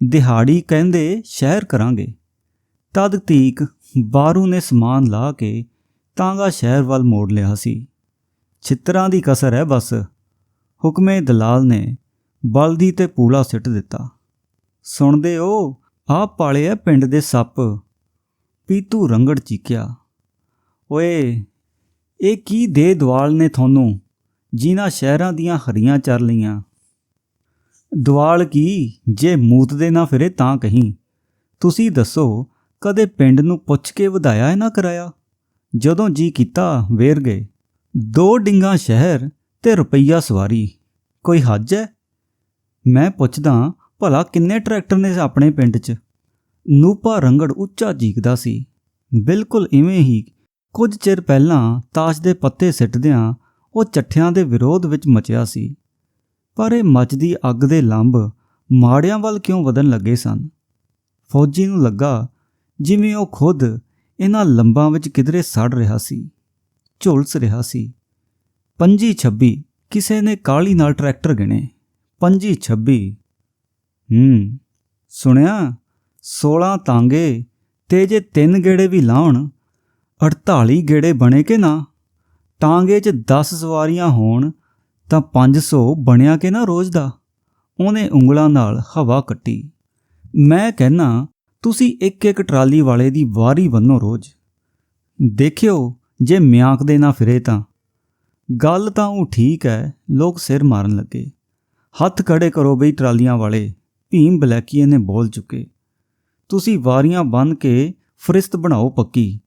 ਦਿਹਾੜੀ ਕਹਿੰਦੇ ਸ਼ਹਿਰ ਕਰਾਂਗੇ। ਤਦ ਤੀਕ ਬਾਰੂ ਨੇ ਸਮਾਨ ਲਾ ਕੇ ਤਾਂਗਾ ਸ਼ਹਿਰ ਵੱਲ ਮੋੜ ਲਿਆ ਸੀ। ਛਿੱਤਰਾਂ ਦੀ ਕਸਰ ਹੈ ਬਸ। ਹੁਕਮੇ ਦਲਾਲ ਨੇ ਬਲਦੀ ਤੇ ਪੂਲਾ ਸਿੱਟ ਦਿੱਤਾ। ਸੁਣਦੇ ਹੋ, ਆਪ ਪਾਲੇ ਐ ਪਿੰਡ ਦੇ ਸੱਪ। ਪੀਤੂ ਰੰਗੜ ਚੀਕਿਆ, ਓਏ ਇਹ ਕੀ ਦੇ ਦਵਾਲ ਨੇ ਤੁਹਾਨੂੰ, ਜਿਨ੍ਹਾਂ ਸ਼ਹਿਰਾਂ ਦੀਆਂ ਹਰੀਆਂ ਚਰ ਲਈਆਂ। ਦਵਾਲ ਕੀ, ਜੇ ਮੂਤਦੇ ਨਾ ਫਿਰੇ ਤਾਂ ਕਹੀਂ। ਤੁਸੀਂ ਦੱਸੋ, ਕਦੇ ਪਿੰਡ ਨੂੰ ਪੁੱਛ ਕੇ ਵਧਾਇਆ ਨਾ ਕਰਾਇਆ? ਜਦੋਂ ਜੀ ਕੀਤਾ ਵੇਰ ਗਏ। 2 ਡਿੰਗਾਂ ਸ਼ਹਿਰ ਤੇ ਰੁਪਈਆ ਸਵਾਰੀ, ਕੋਈ ਹੱਜ ਹੈ? ਮੈਂ ਪੁੱਛਦਾ ਭਲਾ ਕਿੰਨੇ ਟਰੈਕਟਰ ਨੇ ਆਪਣੇ ਪਿੰਡ 'ਚ? ਨੂਪਾ ਰੰਗੜ ਉੱਚਾ ਚੀਕਦਾ ਸੀ। ਬਿਲਕੁਲ ਇਵੇਂ ਹੀ ਕੁਝ ਚਿਰ ਪਹਿਲਾਂ ਤਾਸ਼ ਦੇ ਪੱਤੇ ਸਿੱਟਦਿਆਂ ਉਹ ਚੱਠਿਆਂ ਦੇ ਵਿਰੋਧ ਵਿੱਚ ਮਚਿਆ ਸੀ। ਪਰ ਇਹ ਮੱਚਦੀ ਅੱਗ ਦੇ ਲੰਬ ਮਾੜਿਆਂ ਵੱਲ ਕਿਉਂ ਵਧਣ ਲੱਗੇ ਸਨ? ਫੌਜੀ ਨੂੰ ਲੱਗਾ ਜਿਵੇਂ ਉਹ ਖੁਦ ਇਹਨਾਂ ਲੰਬਾਂ ਵਿੱਚ ਕਿਧਰੇ ਸੜ ਰਿਹਾ ਸੀ, ਝੁਲਸ ਰਿਹਾ ਸੀ। 25-26 ਕਿਸੇ ਨੇ ਕਾਹਲੀ ਨਾਲ ਟਰੈਕਟਰ ਗਿਣੇ। 25-26 ਸੁਣਿਆ 16 ਤਾਂਗੇ ਤੇ ਜੇ 3 ਗੇੜੇ ਵੀ ਲਾਉਣ 48 ਗੇੜੇ ਬਣੇ ਕਿ ਨਾ? ਟਾਂਗੇ 'ਚ 10 ਸਵਾਰੀਆਂ ਹੋਣ ਤਾਂ 500 ਬਣਿਆ ਕਿ ਨਾ ਰੋਜ਼ ਦਾ? ਉਹਨੇ ਉਂਗਲਾਂ ਨਾਲ ਹਵਾ ਕੱਟੀ। ਮੈਂ ਕਹਿੰਦਾ ਤੁਸੀਂ ਇੱਕ ਟਰਾਲੀ ਵਾਲੇ ਦੀ ਵਾਰੀ ਬੰਨੋ ਰੋਜ਼। ਦੇਖਿਓ ਜੇ ਮਿਆਂਕਦੇ ਨਾ ਫਿਰੇ ਤਾਂ। ਗੱਲ ਤਾਂ ਉਹ ਠੀਕ ਹੈ। ਲੋਕ ਸਿਰ ਮਾਰਨ ਲੱਗੇ। ਹੱਥ ਖੜੇ ਕਰੋ ਬਈ ਟਰਾਲੀਆਂ ਵਾਲੇ, ਭੀਮ ਬਲੈਕੀਏ ਨੇ ਬੋਲ ਚੁੱਕੇ। ਤੁਸੀਂ ਵਾਰੀਆਂ ਬੰਨ੍ਹ ਕੇ ਫਰਿਸ਼ਤ ਬਣਾਓ ਪੱਕੀ,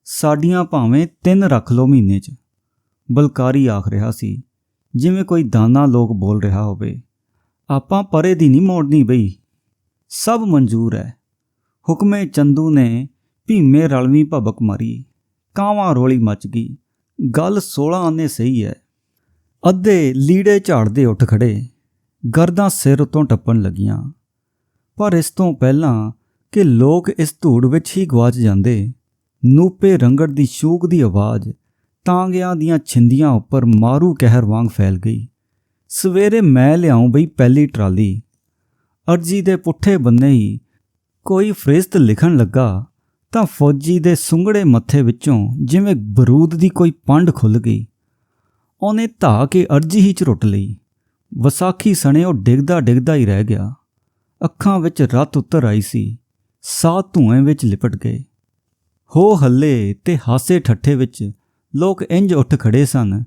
ਸਾਡੀਆਂ ਭਾਵੇਂ 3 ਰੱਖ ਲਓ ਮਹੀਨੇ 'ਚ। ਬਲਕਾਰੀ ਆਖ ਰਿਹਾ ਸੀ, ਜਿਵੇਂ ਕੋਈ ਦਾਨਾ ਲੋਕ ਬੋਲ ਰਿਹਾ ਹੋਵੇ। ਆਪਾਂ ਪਰੇ ਦੀ ਨਹੀਂ ਮੋੜਨੀ ਬਈ, ਸਭ ਮਨਜ਼ੂਰ ਹੈ। ਹੁਕਮੇ ਚੰਦੂ ਨੇ ਭੀਮੇ ਰਲਵੀਂ ਭਬਕ ਮਾਰੀ, ਕਾਵਾਂ ਰੋਲੀ ਮਚ ਗਈ। ਗੱਲ 16 ਆਨੇ ਸਹੀ ਹੈ। ਅੱਧੇ ਲੀੜੇ ਝਾੜਦੇ ਉੱਠ ਖੜੇ, ਗਰਦਾਂ ਸਿਰ ਉੱਤੋਂ ਟੱਪਣ ਲੱਗੀਆਂ। ਪਰ ਇਸ ਤੋਂ ਪਹਿਲਾਂ ਕਿ ਲੋਕ ਇਸ ਧੂੜ ਵਿੱਚ ਹੀ ਗਵਾਚ ਜਾਂਦੇ, ਨੂਪੇ ਰੰਗੜ ਦੀ ਸ਼ੂਕ ਦੀ ਆਵਾਜ਼ ਤਾਂਗਿਆਂ ਦੀਆਂ ਛਿੰਦੀਆਂ ਉੱਪਰ ਮਾਰੂ ਕਹਿਰ ਵਾਂਗ ਫੈਲ ਗਈ। ਸਵੇਰੇ ਮੈਂ ਲਿਆਉਂ ਬਈ ਪਹਿਲੀ ਟਰਾਲੀ। ਅਰਜੀ ਦੇ ਪੁੱਠੇ ਬੰਨੇ ਹੀ ਕੋਈ ਫਰਿਸ਼ਤ ਲਿਖਣ ਲੱਗਾ ਤਾਂ ਫੌਜੀ ਦੇ ਸੁੰਗੜੇ ਮੱਥੇ ਵਿੱਚੋਂ ਜਿਵੇਂ ਬਰੂਦ ਦੀ ਕੋਈ ਪੰਡ ਖੁੱਲ੍ਹ ਗਈ। ਉਹਨੇ ਧਾ ਕੇ ਅਰਜੀ ਹੀ ਝੁਰਟ ਲਈ। ਵਿਸਾਖੀ ਸਣੇ ਉਹ ਡਿੱਗਦਾ ਡਿੱਗਦਾ ਹੀ ਰਹਿ ਗਿਆ। ਅੱਖਾਂ ਵਿੱਚ ਰੱਤ ਉਤਰ ਆਈ ਸੀ, ਸਾਹ ਧੂਏ ਵਿੱਚ ਲਿਪਟ ਗਏ। ਹੋ ਹੱਲੇ ਤੇ ਹਾਸੇ ਠੱਠੇ ਵਿੱਚ ਲੋਕ ਇੰਜ ਉੱਠ ਖੜੇ ਸਨ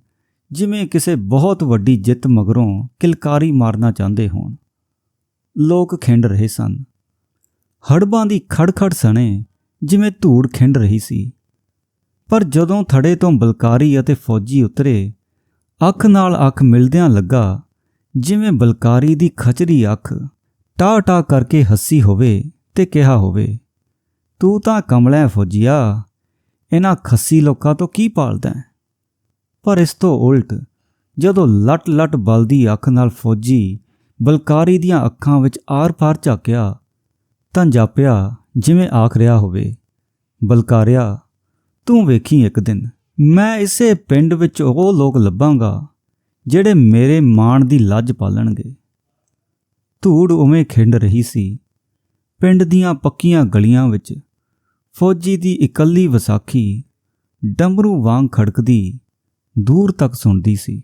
ਜਿਵੇਂ ਕਿਸੇ ਬਹੁਤ ਵੱਡੀ ਜਿੱਤ ਮਗਰੋਂ ਕਿਲਕਾਰੀ ਮਾਰਨਾ ਚਾਹੁੰਦੇ ਹੋਣ। ਲੋਕ ਖਿੰਡ ਰਹੇ ਸਨ। ਹੜਬਾਂ ਦੀ ਖੜਖੜ ਸਣੇ ਜਿਵੇਂ ਧੂੜ ਖਿੰਡ ਰਹੀ ਸੀ। ਪਰ ਜਦੋਂ ਥੜੇ ਤੋਂ ਬਲਕਾਰੀ ਅਤੇ ਫੌਜੀ ਉਤਰੇ, ਅੱਖ ਨਾਲ ਅੱਖ ਮਿਲਦਿਆਂ ਲੱਗਾ ਜਿਵੇਂ ਬਲਕਾਰੀ ਦੀ ਖਚਰੀ ਅੱਖ ਟਾਹ ਟਾਹ ਕਰਕੇ ਹੱਸੀ ਹੋਵੇ ਤੇ ਕਿਹਾ ਹੋਵੇ, ਤੂੰ ਤਾਂ ਕਮਲਾ ਫੌਜੀਆ, ਇਹਨਾਂ ਖੱਸੀ ਲੋਕਾਂ ਤੋਂ ਕੀ ਭਾਲਦਾ? ਪਰ ਇਸ ਤੋਂ ਉਲਟ ਜਦੋਂ ਲਟ ਲਟ ਬਲਦੀ ਅੱਖ ਨਾਲ ਫੌਜੀ ਬਲਕਾਰੀ ਦੀਆਂ ਅੱਖਾਂ ਵਿੱਚ ਆਰ ਪਾਰ ਝਾਕਿਆ ਤਾਂ ਜਾਪਿਆ ਜਿਵੇਂ ਆਖ ਰਿਹਾ ਹੋਵੇ, ਬਲਕਾਰਿਆ, ਤੂੰ ਵੇਖੀ ਇੱਕ ਦਿਨ ਮੈਂ ਇਸੇ ਪਿੰਡ ਵਿੱਚ ਉਹ ਲੋਕ ਲੱਭਾਂਗਾ ਜਿਹੜੇ ਮੇਰੇ ਮਾਣ ਦੀ ਲੱਜ ਪਾਲਣਗੇ। ਧੂੜ ਉਵੇਂ ਖਿੰਡ ਰਹੀ ਸੀ। ਪਿੰਡ ਦੀਆਂ ਪੱਕੀਆਂ ਗਲੀਆਂ ਵਿੱਚ ਫੌਜੀ ਦੀ ਇਕੱਲੀ ਵਿਸਾਖੀ ਡਮਰੂ ਵਾਂਗ ਖੜਕਦੀ ਦੂਰ ਤੱਕ ਸੁਣਦੀ ਸੀ।